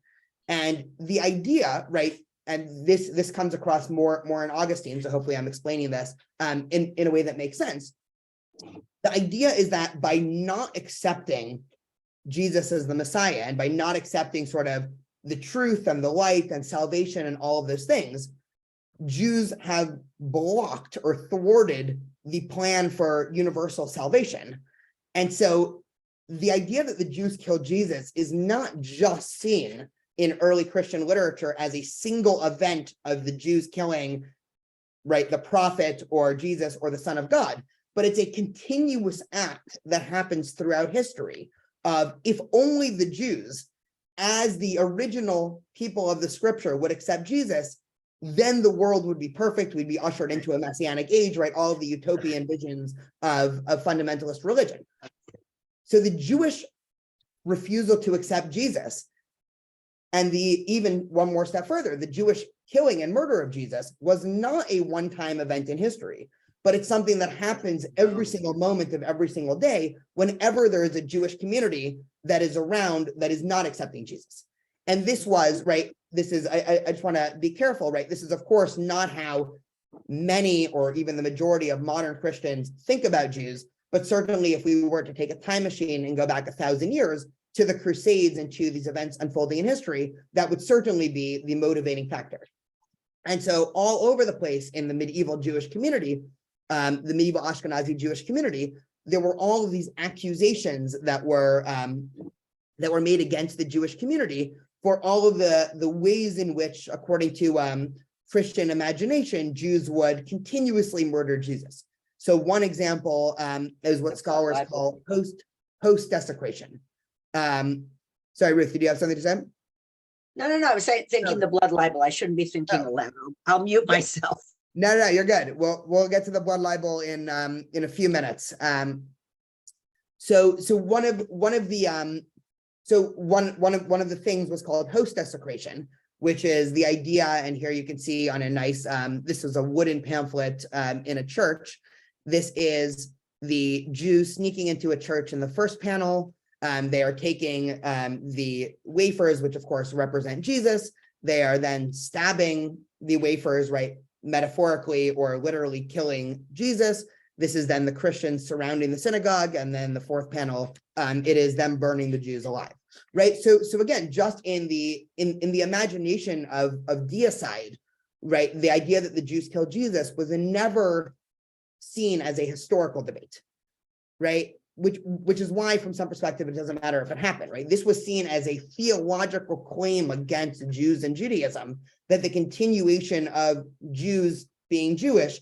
And the idea, right, and this comes across more in Augustine, so hopefully I'm explaining this in a way that makes sense. The idea is that by not accepting Jesus as the Messiah, and by not accepting sort of the truth and the light and salvation and all of those things, Jews have blocked or thwarted the plan for universal salvation. And so the idea that the Jews killed Jesus is not just seen in early Christian literature as a single event of the Jews killing, right, the prophet or Jesus or the Son of God, but it's a continuous act that happens throughout history of, if only the Jews, as the original people of the scripture, would accept Jesus, then the world would be perfect. We'd be ushered into a messianic age, right? All of the utopian visions of fundamentalist religion. So the Jewish refusal to accept Jesus, and even one more step further, the Jewish killing and murder of Jesus was not a one-time event in history, but it's something that happens every single moment of every single day whenever there is a Jewish community that is around that is not accepting Jesus. And this was, right, this is, I just want to be careful, right? This is, of course, not how many or even the majority of modern Christians think about Jews, but certainly if we were to take a time machine and go back 1,000 years to the Crusades and to these events unfolding in history, that would certainly be the motivating factor. And so all over the place in the medieval Jewish community, the medieval Ashkenazi Jewish community, there were all of these accusations that were made against the Jewish community for all of the ways in which, according to Christian imagination, Jews would continuously murder Jesus. So one example is what scholars call post-desecration. Sorry, Ruth, did you have something to say? No. I was thinking the blood libel. I shouldn't be thinking aloud. I'll mute myself. No, you're good. We'll get to the blood libel in a few minutes. So one of the things was called host desecration, which is the idea, and here you can see on a nice, this is a wooden pamphlet in a church. This is the Jews sneaking into a church in the first panel. They are taking the wafers, which of course represent Jesus. They are then stabbing the wafers, right, metaphorically or literally killing Jesus. This is then the Christians surrounding the synagogue, and then the fourth panel, it is them burning the Jews alive, right? So again, just in the imagination of deicide, right, the idea that the Jews killed Jesus was never seen as a historical debate, right? Which is why, from some perspective, it doesn't matter if it happened, right? This was seen as a theological claim against Jews and Judaism, that the continuation of Jews being Jewish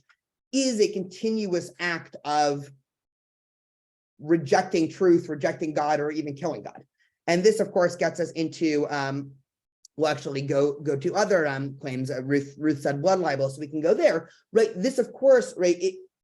is a continuous act of rejecting truth, rejecting God, or even killing God. And this, of course, gets us into, we'll actually go to other claims. Ruth said blood libel, so we can go there, right? This, of course, right,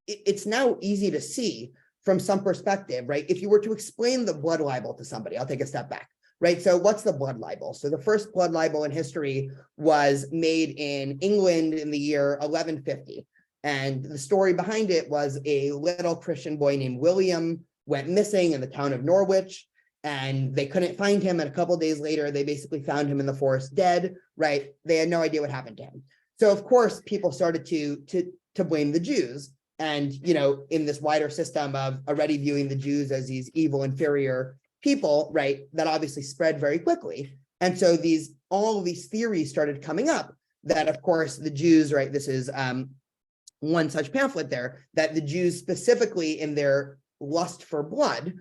it's now easy to see from some perspective, right? If you were to explain the blood libel to somebody, I'll take a step back, right? So what's the blood libel? So the first blood libel in history was made in England in the year 1150. And the story behind it was a little Christian boy named William went missing in the town of Norwich, and they couldn't find him. And a couple of days later, they basically found him in the forest dead, right? They had no idea what happened to him. So of course, people started to blame the Jews. And, you know, in this wider system of already viewing the Jews as these evil, inferior people, right, that obviously spread very quickly. And so all of these theories started coming up that, of course, the Jews, right, this is one such pamphlet there, that the Jews specifically in their lust for blood,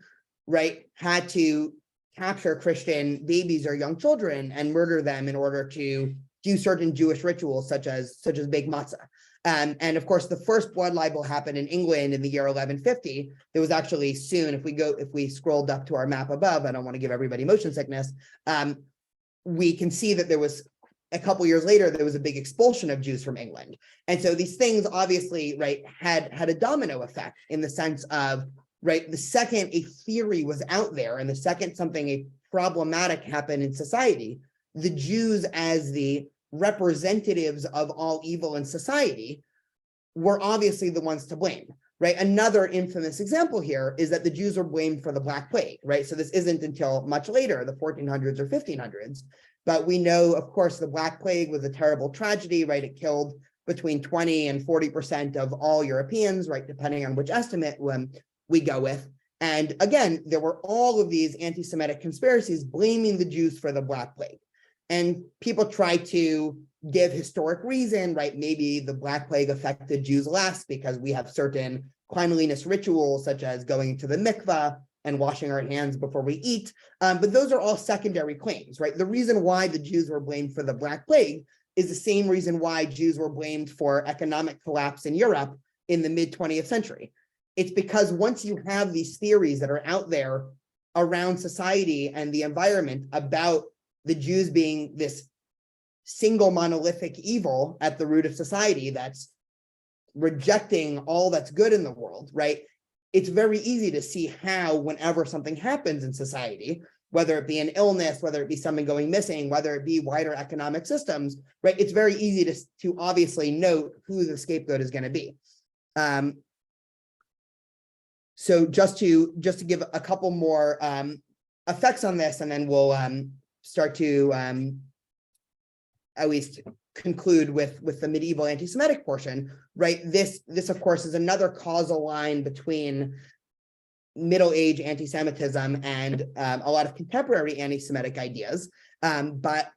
right, had to capture Christian babies or young children and murder them in order to do certain Jewish rituals, such as bake matzah. And of course, the first blood libel happened in England in the year 1150. There was actually soon, if we scrolled up to our map above, I don't want to give everybody motion sickness, we can see that there was a couple years later, there was a big expulsion of Jews from England. And so these things obviously, right, had a domino effect in the sense of, right, the second a theory was out there and the second something problematic happened in society, the Jews as the representatives of all evil in society were obviously the ones to blame, right? Another infamous example here is that the Jews were blamed for the Black Plague, right? So this isn't until much later, the 1400s or 1500s, but we know, of course, the Black Plague was a terrible tragedy, right? It killed between 20 and 40% of all Europeans, right? Depending on which estimate we go with. And again, there were all of these anti-Semitic conspiracies blaming the Jews for the Black Plague. And people try to give historic reason, right? Maybe the Black Plague affected Jews less because we have certain cleanliness rituals, such as going to the mikvah and washing our hands before we eat. But those are all secondary claims, right? The reason why the Jews were blamed for the Black Plague is the same reason why Jews were blamed for economic collapse in Europe in the mid-20th century. It's because once you have these theories that are out there around society and the environment about the Jews being this single monolithic evil at the root of society that's rejecting all that's good in the world, right? It's very easy to see how whenever something happens in society, whether it be an illness, whether it be someone going missing, whether it be wider economic systems, right? It's very easy to obviously note who the scapegoat is going to be. So just to give a couple more effects on this, and then we'll start to at least conclude with the medieval anti-Semitic portion, right? This of course is another causal line between Middle Age anti-Semitism and a lot of contemporary anti-Semitic ideas. But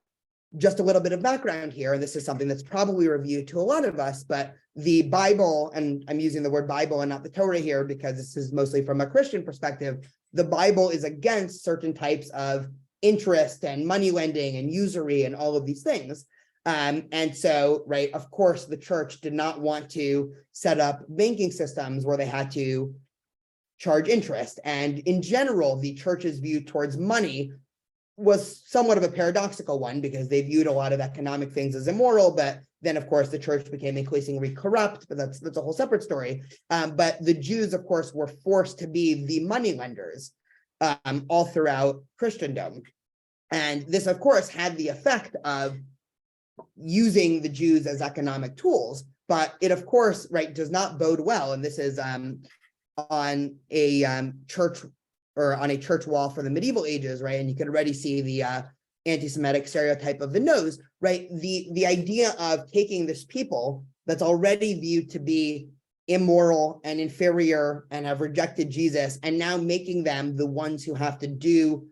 just a little bit of background here, and this is something that's probably reviewed to a lot of us, but the Bible, and I'm using the word Bible and not the Torah here because this is mostly from a Christian perspective, the Bible is against certain types of interest and money lending and usury and all of these things. And so, right, of course, the church did not want to set up banking systems where they had to charge interest. And in general, the church's view towards money was somewhat of a paradoxical one because they viewed a lot of economic things as immoral, but then of course the church became increasingly corrupt, but that's a whole separate story. But the Jews, of course, were forced to be the money lenders all throughout Christendom. And this, of course, had the effect of using the Jews as economic tools, but it, of course, right, does not bode well. And this is on a church or on a church wall for the medieval ages, right? And you can already see the anti-Semitic stereotype of the nose, right? The idea of taking this people that's already viewed to be immoral and inferior and have rejected Jesus, and now making them the ones who have to do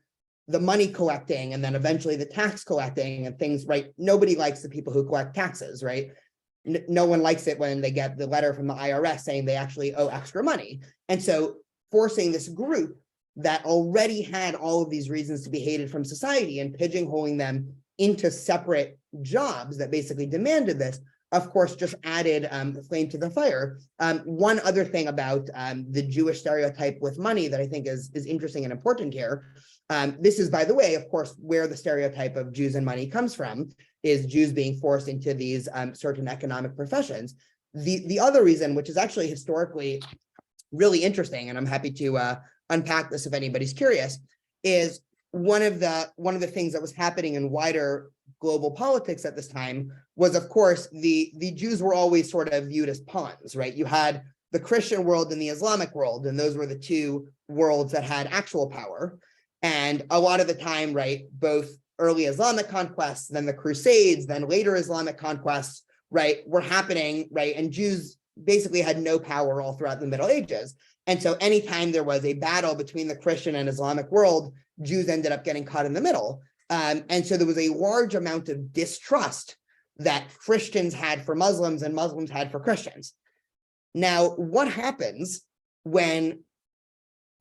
the money collecting and then eventually the tax collecting and things, right? Nobody likes the people who collect taxes, right? No one likes it when they get the letter from the IRS saying they actually owe extra money. And so forcing this group that already had all of these reasons to be hated from society and pigeonholing them into separate jobs that basically demanded this, of course, just added flame to the fire. One other thing about the Jewish stereotype with money that I think is interesting and important here, this is, by the way, of course, where the stereotype of Jews and money comes from, is Jews being forced into these certain economic professions. The other reason, which is actually historically really interesting, and I'm happy to unpack this if anybody's curious, is one of the things that was happening in wider global politics at this time was, of course, the Jews were always sort of viewed as pawns, right? You had the Christian world and the Islamic world, and those were the two worlds that had actual power. And a lot of the time, right, both early Islamic conquests, then the Crusades, then later Islamic conquests, right, were happening, right? And Jews basically had no power all throughout the Middle Ages. And so anytime there was a battle between the Christian and Islamic world, Jews ended up getting caught in the middle. And so there was a large amount of distrust that Christians had for Muslims and Muslims had for Christians. Now, what happens when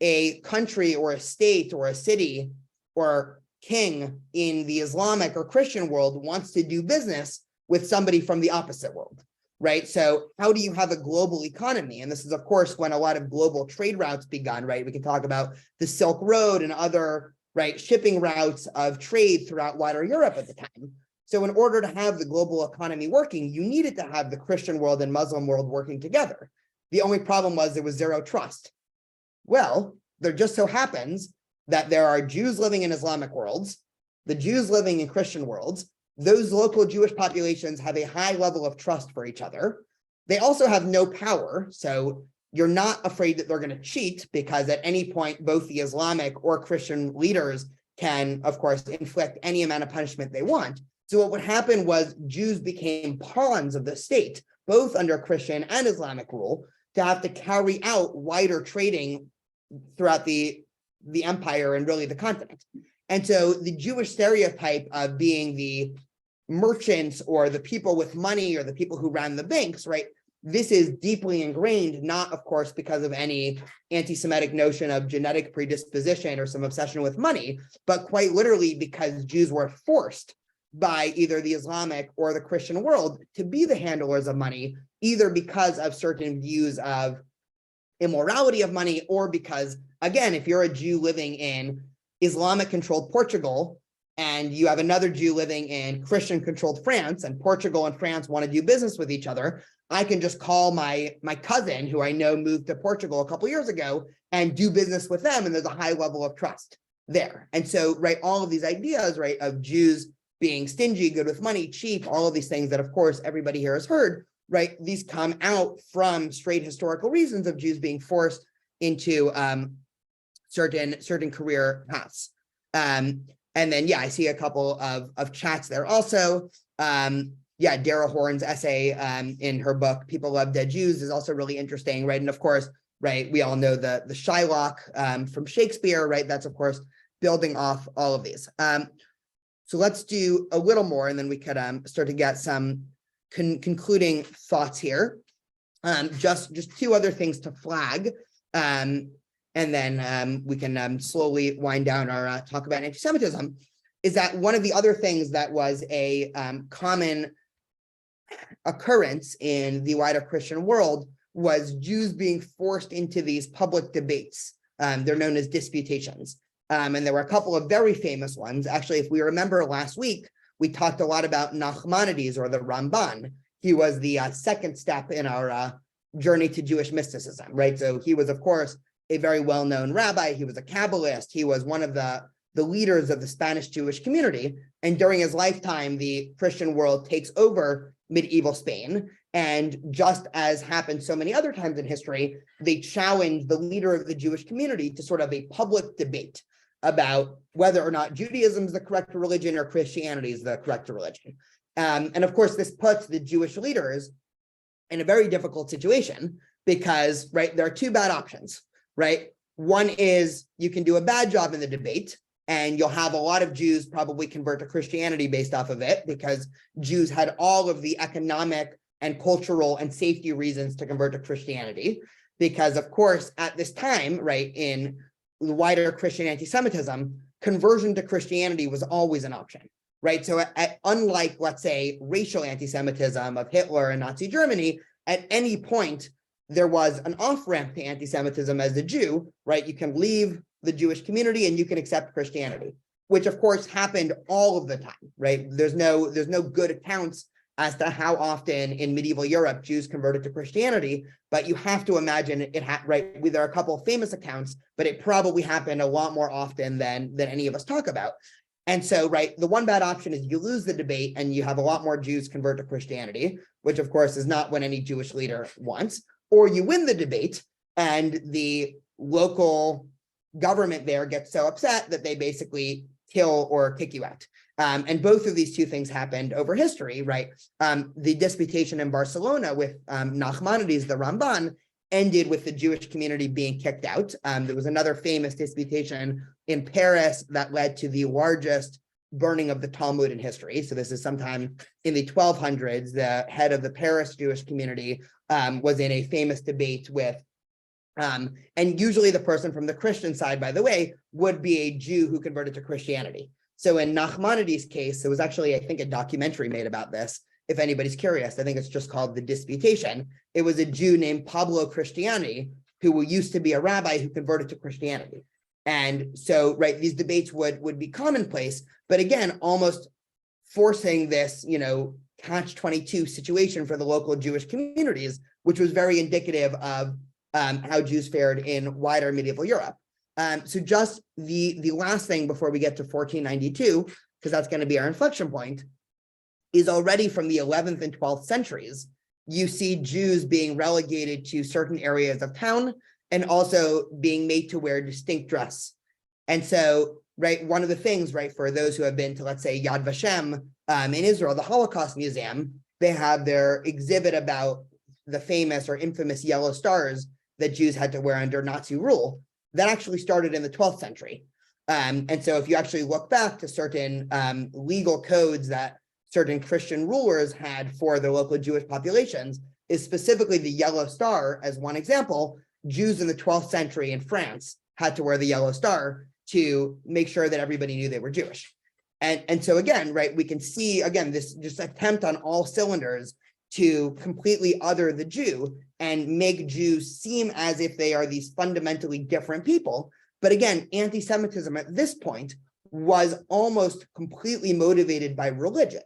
a country or a state or a city or king in the Islamic or Christian world wants to do business with somebody from the opposite world? Right? So how do you have a global economy? And this is, of course, when a lot of global trade routes begun, right? We can talk about the Silk Road and other, right, shipping routes of trade throughout wider Europe at the time. So in order to have the global economy working, you needed to have the Christian world and Muslim world working together. The only problem was there was zero trust. Well, there just so happens that there are Jews living in Islamic worlds, the Jews living in Christian worlds. Those local Jewish populations have a high level of trust for each other. They also have no power, so you're not afraid that they're going to cheat, because at any point, both the Islamic or Christian leaders can, of course, inflict any amount of punishment they want. So what would happen was Jews became pawns of the state, both under Christian and Islamic rule, to have to carry out wider trading throughout the empire and really the continent. And so the Jewish stereotype of being the merchants or the people with money or the people who ran the banks, right, this is deeply ingrained, not, of course, because of any anti-Semitic notion of genetic predisposition or some obsession with money, but quite literally because Jews were forced by either the Islamic or the Christian world to be the handlers of money, either because of certain views of immorality of money, or because, again, if you're a Jew living in Islamic-controlled Portugal, and you have another Jew living in Christian-controlled France, and Portugal and France want to do business with each other, I can just call my cousin, who I know moved to Portugal a couple years ago, and do business with them, and there's a high level of trust there. And so, right, all of these ideas, right, of Jews being stingy, good with money, cheap, all of these things that, of course, everybody here has heard, right, these come out from straight historical reasons of Jews being forced into certain career paths. And then, yeah, I see a couple of chats there also. Yeah, Dara Horn's essay in her book, People Love Dead Jews, is also really interesting, right? And of course, right, we all know the Shylock from Shakespeare, right? That's, of course, building off all of these. So let's do a little more, and then we could start to get some concluding thoughts here. Just two other things to flag. And then we can slowly wind down our talk about anti-Semitism, is that one of the other things that was a common occurrence in the wider Christian world was Jews being forced into these public debates. They're known as disputations. And there were a couple of very famous ones. Actually, if we remember last week, we talked a lot about Nachmanides, or the Ramban. He was the second step in our journey to Jewish mysticism, right? So he was, of course, a very well-known rabbi. He was a Kabbalist. He was one of the leaders of the Spanish Jewish community. And during his lifetime, the Christian world takes over medieval Spain. And just as happened so many other times in history, they challenged the leader of the Jewish community to sort of a public debate about whether or not Judaism is the correct religion or Christianity is the correct religion. And of course, this puts the Jewish leaders in a very difficult situation because, right, there are two bad options, right? One is you can do a bad job in the debate, and you'll have a lot of Jews probably convert to Christianity based off of it, because Jews had all of the economic and cultural and safety reasons to convert to Christianity. Because, of course, at this time, right, in the wider Christian anti-Semitism, conversion to Christianity was always an option, right? So unlike, let's say, racial anti-Semitism of Hitler and Nazi Germany, at any point, there was an off-ramp to anti-Semitism as a Jew, right? You can leave the Jewish community and you can accept Christianity, which of course happened all of the time, right? There's no good accounts as to how often in medieval Europe Jews converted to Christianity, but you have to imagine it right? There are a couple of famous accounts, but it probably happened a lot more often than any of us talk about. And so, right, the one bad option is you lose the debate and you have a lot more Jews convert to Christianity, which of course is not what any Jewish leader wants. Or you win the debate and the local government there gets so upset that they basically kill or kick you out. And both of these two things happened over history, right? The disputation in Barcelona with Nachmanides, the Ramban, ended with the Jewish community being kicked out. There was another famous disputation in Paris that led to the largest burning of the Talmud in history. So this is sometime in the 1200s. The head of the Paris Jewish community was in a famous debate with, and usually the person from the Christian side, by the way, would be a Jew who converted to Christianity. So in Nachmanides' case, there was actually, I think, a documentary made about this. If anybody's curious, I think it's just called The Disputation. It was a Jew named Pablo Cristiani, who used to be a rabbi who converted to Christianity. And so, right, these debates would be commonplace, but again, almost forcing this, catch-22 situation for the local Jewish communities, which was very indicative of how Jews fared in wider medieval Europe. So just the last thing before we get to 1492, because that's going to be our inflection point, is already from the 11th and 12th centuries, you see Jews being relegated to certain areas of town and also being made to wear distinct dress. And so, right, one of the things, right, for those who have been to, let's say, Yad Vashem in Israel, the Holocaust Museum, they have their exhibit about the famous or infamous yellow stars that Jews had to wear under Nazi rule. That actually started in the 12th century. And so if you actually look back to certain legal codes that certain Christian rulers had for the local Jewish populations, is specifically the yellow star as one example. Jews in the 12th century in France had to wear the yellow star to make sure that everybody knew they were Jewish. And so again, right, we can see, again, this just attempt on all cylinders to completely other the Jew and make Jews seem as if they are these fundamentally different people. But again, anti-Semitism at this point was almost completely motivated by religion.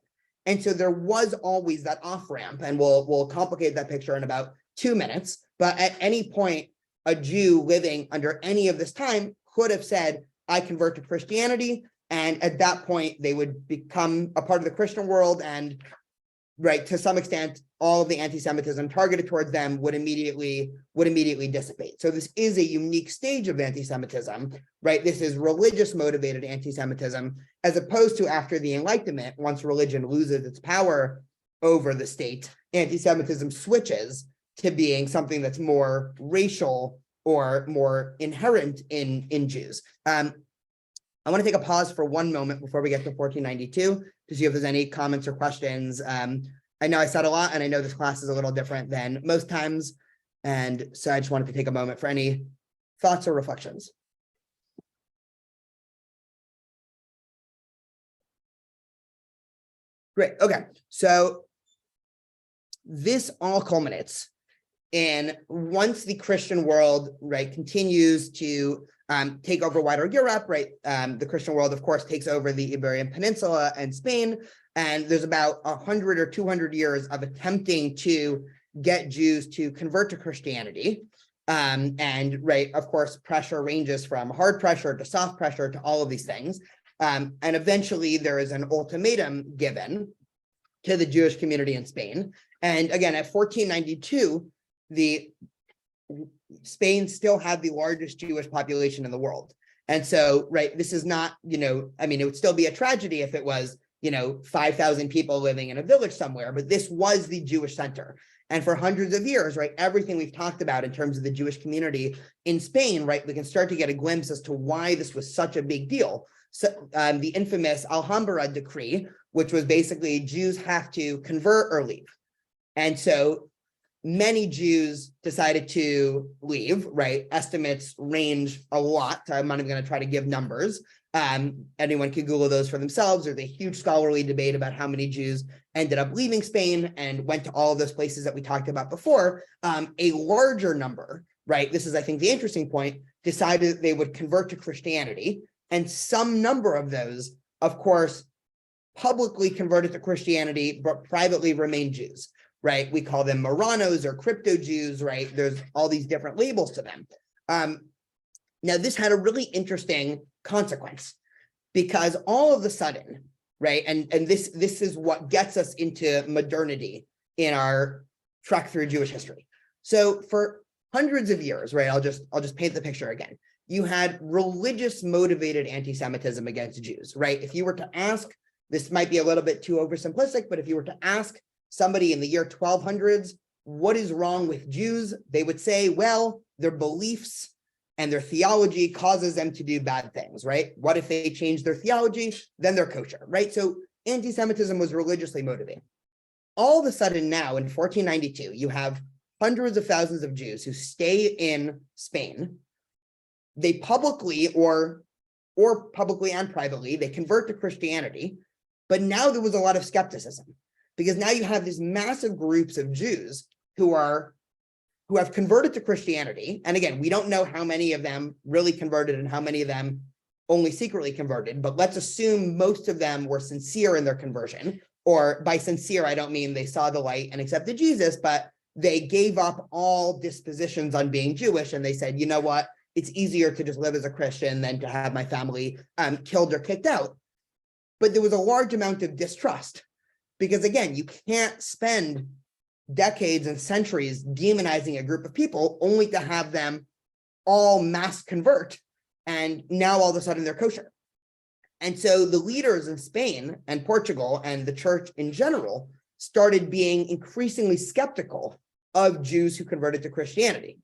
And so there was always that off-ramp, and we'll complicate that picture in about 2 minutes. But at any point, a Jew living under any of this time could have said, I convert to Christianity. And at that point, they would become a part of the Christian world. And right, to some extent, all of the anti-Semitism targeted towards them would immediately dissipate. So this is a unique stage of anti-Semitism, right? This is religious motivated anti-Semitism, as opposed to after the Enlightenment, once religion loses its power over the state, anti-Semitism switches to being something that's more racial or more inherent in Jews. I want to take a pause for 1 moment before we get to 1492 to see if there's any comments or questions. I know I said a lot, and I know this class is a little different than most times. And so I just wanted to take a moment for any thoughts or reflections. Great. Okay. So this all culminates in, once the Christian world, right, continues to take over wider Europe, right? The Christian world, of course, takes over the Iberian Peninsula and Spain. And there's about 100 or 200 years of attempting to get Jews to convert to Christianity. And right, of course, pressure ranges from hard pressure to soft pressure to all of these things. And eventually there is an ultimatum given to the Jewish community in Spain. And again, at 1492, Spain still had the largest Jewish population in the world. And so, right, this is not, I mean, it would still be a tragedy if it was, 5,000 people living in a village somewhere, but this was the Jewish center. And for hundreds of years, right, everything we've talked about in terms of the Jewish community in Spain, right, we can start to get a glimpse as to why this was such a big deal. So the infamous Alhambra decree, which was basically Jews have to convert or leave. And so many Jews decided to leave, right? Estimates range a lot. I'm not even going to try to give numbers. Anyone can Google those for themselves. There's a huge scholarly debate about how many Jews ended up leaving Spain and went to all of those places that we talked about before. A larger number, right? This is, I think, the interesting point, decided they would convert to Christianity. And some number of those, of course, publicly converted to Christianity, but privately remained Jews. Right? We call them Marranos or crypto Jews, right? There's all these different labels to them. Now, this had a really interesting consequence, because all of a sudden, right? And this is what gets us into modernity in our trek through Jewish history. So for hundreds of years, right? I'll just paint the picture again. You had religious motivated anti-Semitism against Jews, right? If you were to ask, this might be a little bit too oversimplistic, but if you were to ask somebody in the year 1200s, what is wrong with Jews? They would say, well, their beliefs and their theology causes them to do bad things, right? What if they change their theology? Then they're kosher, right? So anti-Semitism was religiously motivated. All of a sudden now in 1492, you have hundreds of thousands of Jews who stay in Spain. They publicly or publicly and privately, they convert to Christianity, but now there was a lot of skepticism. Because now you have these massive groups of Jews who have converted to Christianity. And again, we don't know how many of them really converted and how many of them only secretly converted, but let's assume most of them were sincere in their conversion. Or by sincere, I don't mean they saw the light and accepted Jesus, but they gave up all dispositions on being Jewish. And they said, you know what, it's easier to just live as a Christian than to have my family killed or kicked out. But there was a large amount of distrust. Because again, you can't spend decades and centuries demonizing a group of people only to have them all mass convert. And now all of a sudden they're kosher. And so the leaders in Spain and Portugal and the church in general started being increasingly skeptical of Jews who converted to Christianity.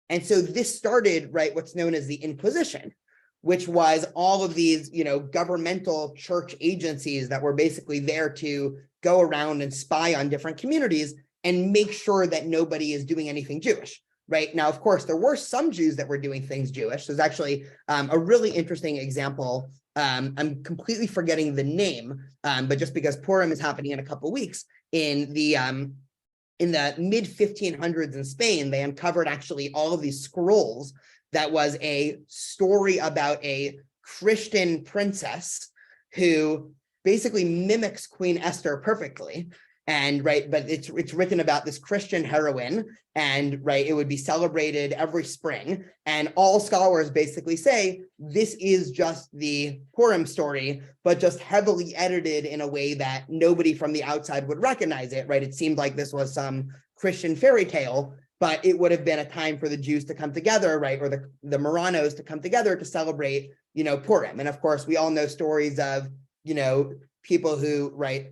And so this started, right, what's known as the Inquisition, which was all of these, governmental church agencies that were basically there to go around and spy on different communities and make sure that nobody is doing anything Jewish. Right now, of course, there were some Jews that were doing things Jewish. There's actually a really interesting example. I'm completely forgetting the name, but just because Purim is happening in a couple of weeks, in the mid 1500s in Spain, they uncovered actually all of these scrolls that was a story about a Christian princess who basically mimics Queen Esther perfectly. And right, but it's written about this Christian heroine, and right, it would be celebrated every spring. And all scholars basically say this is just the Purim story, but just heavily edited in a way that nobody from the outside would recognize it. Right, it seemed like this was some Christian fairy tale, but it would have been a time for the Jews to come together, right, or the Marranos to come together to celebrate, Purim. And of course, we all know stories of, people who, right,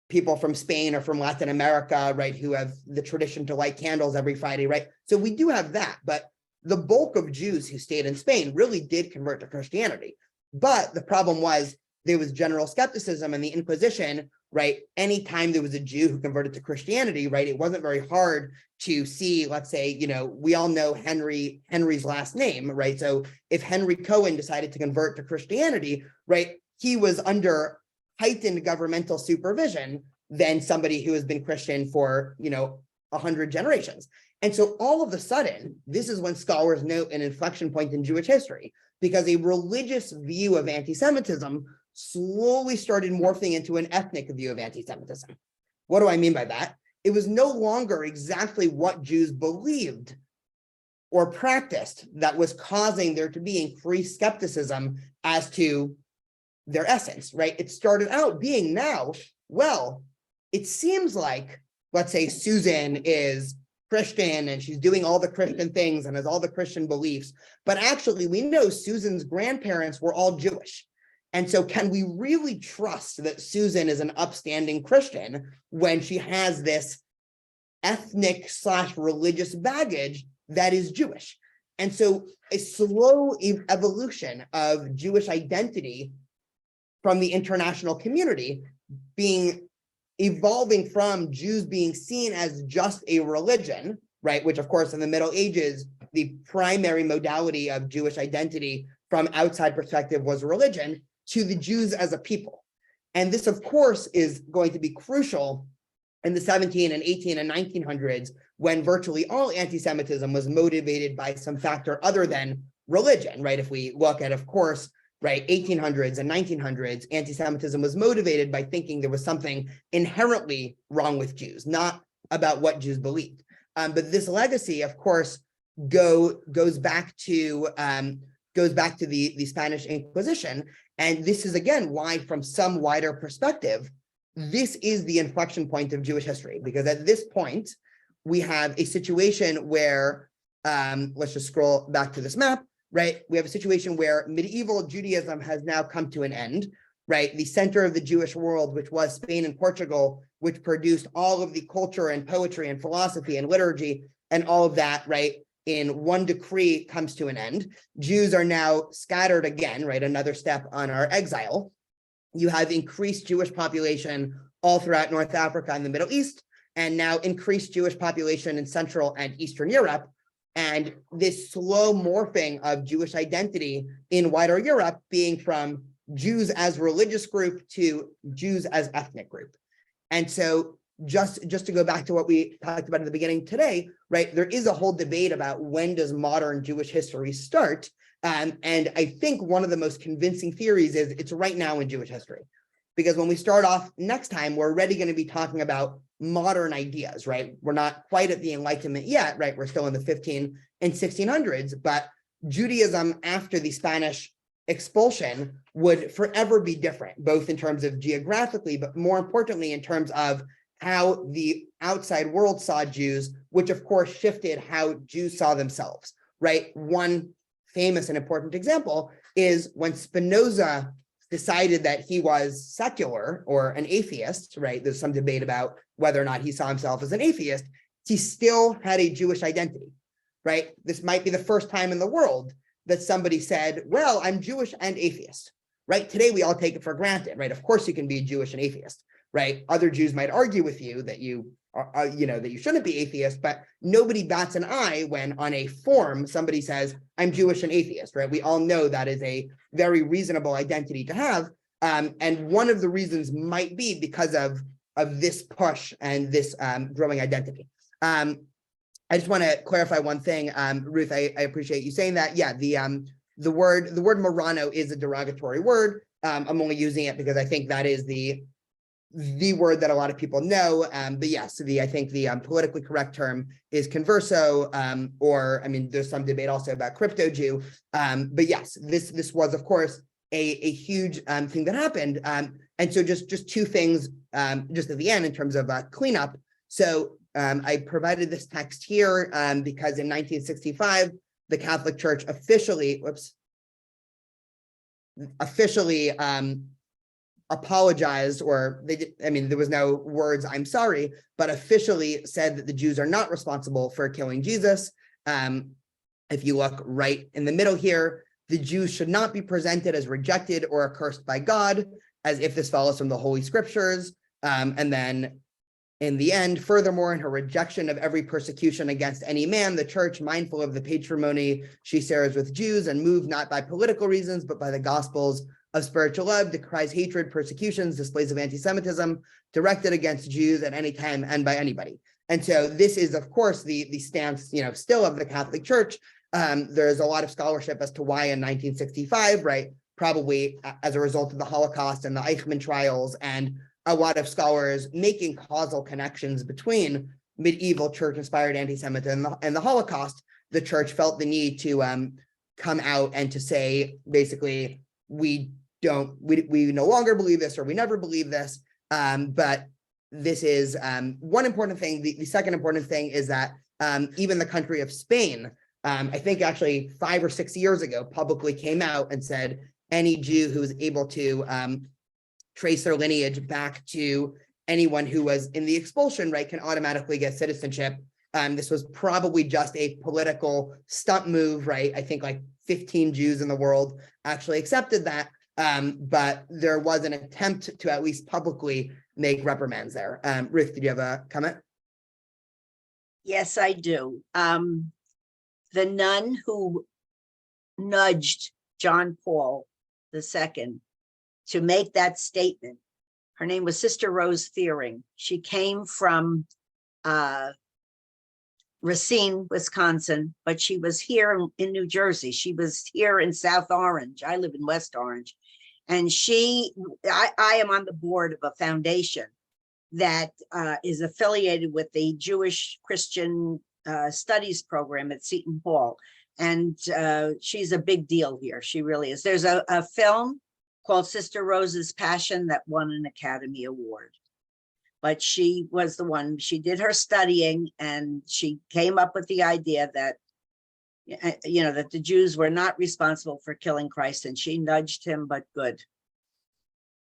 people from Spain or from Latin America, right, who have the tradition to light candles every Friday, right? So we do have that, but the bulk of Jews who stayed in Spain really did convert to Christianity. But the problem was there was general skepticism, and the Inquisition, right? Anytime there was a Jew who converted to Christianity, right, it wasn't very hard to see, let's say, we all know Henry's last name, right? So if Henry Cohen decided to convert to Christianity, right, he was under heightened governmental supervision than somebody who has been Christian for, 100 generations. And so all of a sudden, this is when scholars note an inflection point in Jewish history, because a religious view of anti-Semitism slowly started morphing into an ethnic view of anti-Semitism. What do I mean by that? It was no longer exactly what Jews believed or practiced that was causing there to be increased skepticism as to their essence, right? It started out being now, well, it seems like, let's say Susan is Christian and she's doing all the Christian things and has all the Christian beliefs, but actually we know Susan's grandparents were all Jewish. And so can we really trust that Susan is an upstanding Christian when she has this ethnic/religious baggage that is Jewish? And so a slow evolution of Jewish identity from the international community evolving from Jews being seen as just a religion, right? Which of course in the Middle Ages, the primary modality of Jewish identity from outside perspective was religion, to the Jews as a people. And this of course is going to be crucial in the 17 and 18 and 1900s, when virtually all anti-Semitism was motivated by some factor other than religion, right? If we look at, of course, right, 1800s and 1900s, anti-Semitism was motivated by thinking there was something inherently wrong with Jews, not about what Jews believed. But this legacy, of course, goes back to the Spanish Inquisition, and this is again why, from some wider perspective, this is the inflection point of Jewish history, because at this point we have a situation where, let's just scroll back to this map. Right, we have a situation where medieval Judaism has now come to an end, right? The center of the Jewish world, which was Spain and Portugal, which produced all of the culture and poetry and philosophy and liturgy and all of that, right, in one decree comes to an end. Jews are now scattered again, right? Another step on our exile. You have increased Jewish population all throughout North Africa and the Middle East, and now increased Jewish population in Central and Eastern Europe. And this slow morphing of Jewish identity in wider Europe being from Jews as religious group to Jews as ethnic group. And so just to go back to what we talked about in the beginning today, right, there is a whole debate about when does modern Jewish history start. And I think one of the most convincing theories is it's right now in Jewish history. Because when we start off next time, we're already going to be talking about modern ideas, right? We're not quite at the Enlightenment yet, right? We're still in the 15 and 1600s, but Judaism after the Spanish expulsion would forever be different, both in terms of geographically, but more importantly, in terms of how the outside world saw Jews, which of course shifted how Jews saw themselves, right? One famous and important example is when Spinoza decided that he was secular or an atheist, right? There's some debate about whether or not he saw himself as an atheist. He still had a Jewish identity, right? This might be the first time in the world that somebody said, well, I'm Jewish and atheist, right? Today, we all take it for granted, right? Of course, you can be Jewish and atheist, right? Other Jews might argue with you that you that you shouldn't be atheist, but nobody bats an eye when on a form somebody says, I'm Jewish and atheist, right? We all know that is a very reasonable identity to have. And one of the reasons might be because of this push and this growing identity. I just want to clarify one thing, Ruth. I appreciate you saying that. Yeah, the word Marrano is a derogatory word. I'm only using it because I think that is the word that a lot of people know. But yes, I think the politically correct term is converso, or I mean, there's some debate also about crypto Jew. But yes, this was of course a huge thing that happened. And so just two things just at the end in terms of cleanup. So I provided this text here because in 1965, the Catholic Church officially apologized, or they did, I mean, there was no words, I'm sorry, but officially said that the Jews are not responsible for killing Jesus. If you look right in the middle here, the Jews should not be presented as rejected or accursed by God, as if this follows from the Holy Scriptures. And then in the end, furthermore, in her rejection of every persecution against any man, the church, mindful of the patrimony she shares with Jews and moved not by political reasons, but by the gospels of spiritual love, decries hatred, persecutions, displays of anti-Semitism directed against Jews at any time and by anybody. And so this is, of course, the stance, still of the Catholic Church. There's a lot of scholarship as to why in 1965, right, probably as a result of the Holocaust and the Eichmann trials, and a lot of scholars making causal connections between medieval church-inspired anti-Semitism and the Holocaust, the church felt the need to come out and to say, basically, we no longer believe this, or we never believe this. But this is one important thing. The second important thing is that even the country of Spain, I think actually 5 or 6 years ago, publicly came out and said any Jew who is able to trace their lineage back to anyone who was in the expulsion, right, can automatically get citizenship. This was probably just a political stunt move, right? I think like 15 Jews in the world actually accepted that, but there was an attempt to at least publicly make reprimands there. Ruth, did you have a comment? Yes, I do. The nun who nudged John Paul II to make that statement, her name was Sister Rose Thiering. She came from Racine, Wisconsin, but she was here in New Jersey. She was here in South Orange. I live in West Orange. And I am on the board of a foundation that is affiliated with the Jewish Christian Studies program at Seton Hall. And she's a big deal here. She really is. There's a film called Sister Rose's Passion that won an Academy Award. But she was the one, she did her studying, and she came up with the idea that, that the Jews were not responsible for killing Christ, and she nudged him, but good.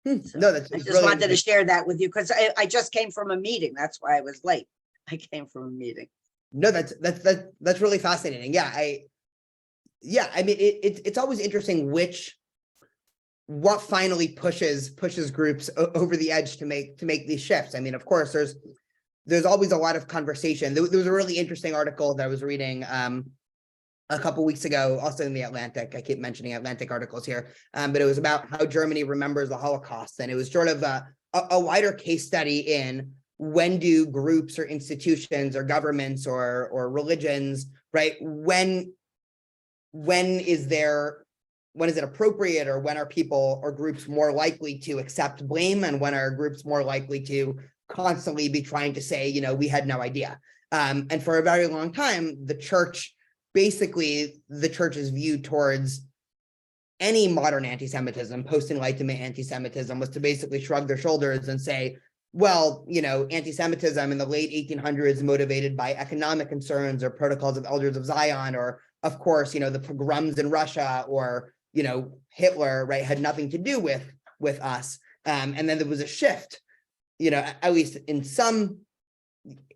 So No, that's I just really wanted to share that with you because I just came from a meeting. That's why I was late. I came from a meeting. No, that's really fascinating. Yeah, I mean, it's always interesting what finally pushes groups over the edge to make these shifts. I mean, of course, there's always a lot of conversation. There was a really interesting article that I was reading a couple weeks ago, also in the Atlantic. I keep mentioning Atlantic articles here, but it was about how Germany remembers the Holocaust, and it was sort of a wider case study in when do groups or institutions or governments or religions, right? When is it appropriate, or when are people or groups more likely to accept blame, and when are groups more likely to constantly be trying to say, we had no idea. And for a very long time, the church's view towards any modern anti-Semitism, post-Enlightenment anti-Semitism, was to basically shrug their shoulders and say, well, anti-Semitism in the late 1800s motivated by economic concerns or protocols of elders of Zion, or of course, the pogroms in Russia, or Hitler, right, had nothing to do with us. And then there was a shift, at least in some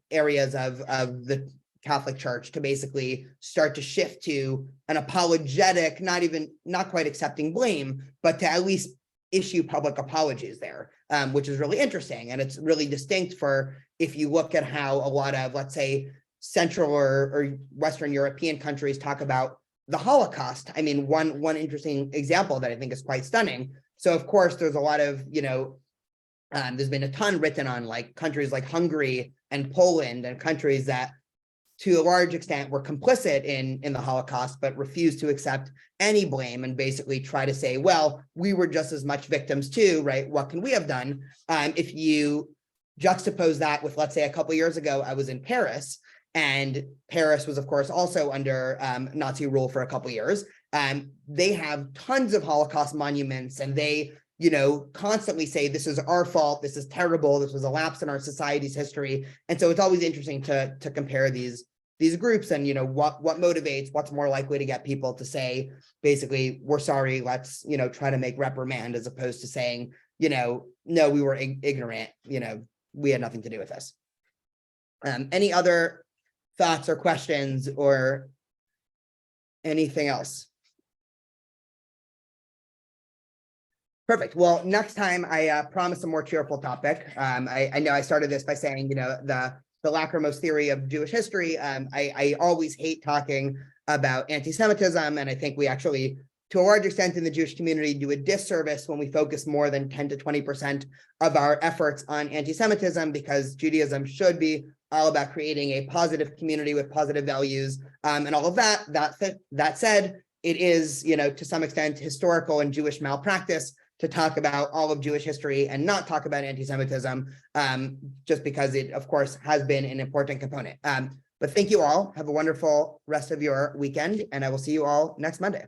areas of the Catholic Church, to basically start to shift to an apologetic, not quite accepting blame, but to at least issue public apologies there, which is really interesting. And it's really distinct for, if you look at how a lot of, let's say, Central or Western European countries talk about the Holocaust. I mean, one interesting example that I think is quite stunning. So of course, there's a lot of, there's been a ton written on like countries like Hungary and Poland, and countries that to a large extent were complicit in the Holocaust, but refused to accept any blame and basically try to say, well, we were just as much victims too, right? What can we have done? If you juxtapose that with, let's say, a couple of years ago, I was in Paris, and Paris was, of course, also under Nazi rule for a couple of years. They have tons of Holocaust monuments, and they, constantly say, this is our fault, this is terrible, this was a lapse in our society's history. And so it's always interesting to compare these groups and, what motivates, what's more likely to get people to say, basically, we're sorry, let's, try to make reprimand, as opposed to saying, no, we were ignorant, we had nothing to do with this. Any other thoughts or questions or anything else? Perfect. Well, next time I promise a more cheerful topic. I know I started this by saying, the lachrymose theory of Jewish history. I always hate talking about anti-Semitism, and I think we actually, to a large extent in the Jewish community, do a disservice when we focus more than 10 to 20% of our efforts on anti-Semitism, because Judaism should be all about creating a positive community with positive values, and all of that. That said, it is, to some extent, historical and Jewish malpractice to talk about all of Jewish history and not talk about anti-Semitism, just because it, of course, has been an important component. But thank you all. Have a wonderful rest of your weekend, and I will see you all next Monday.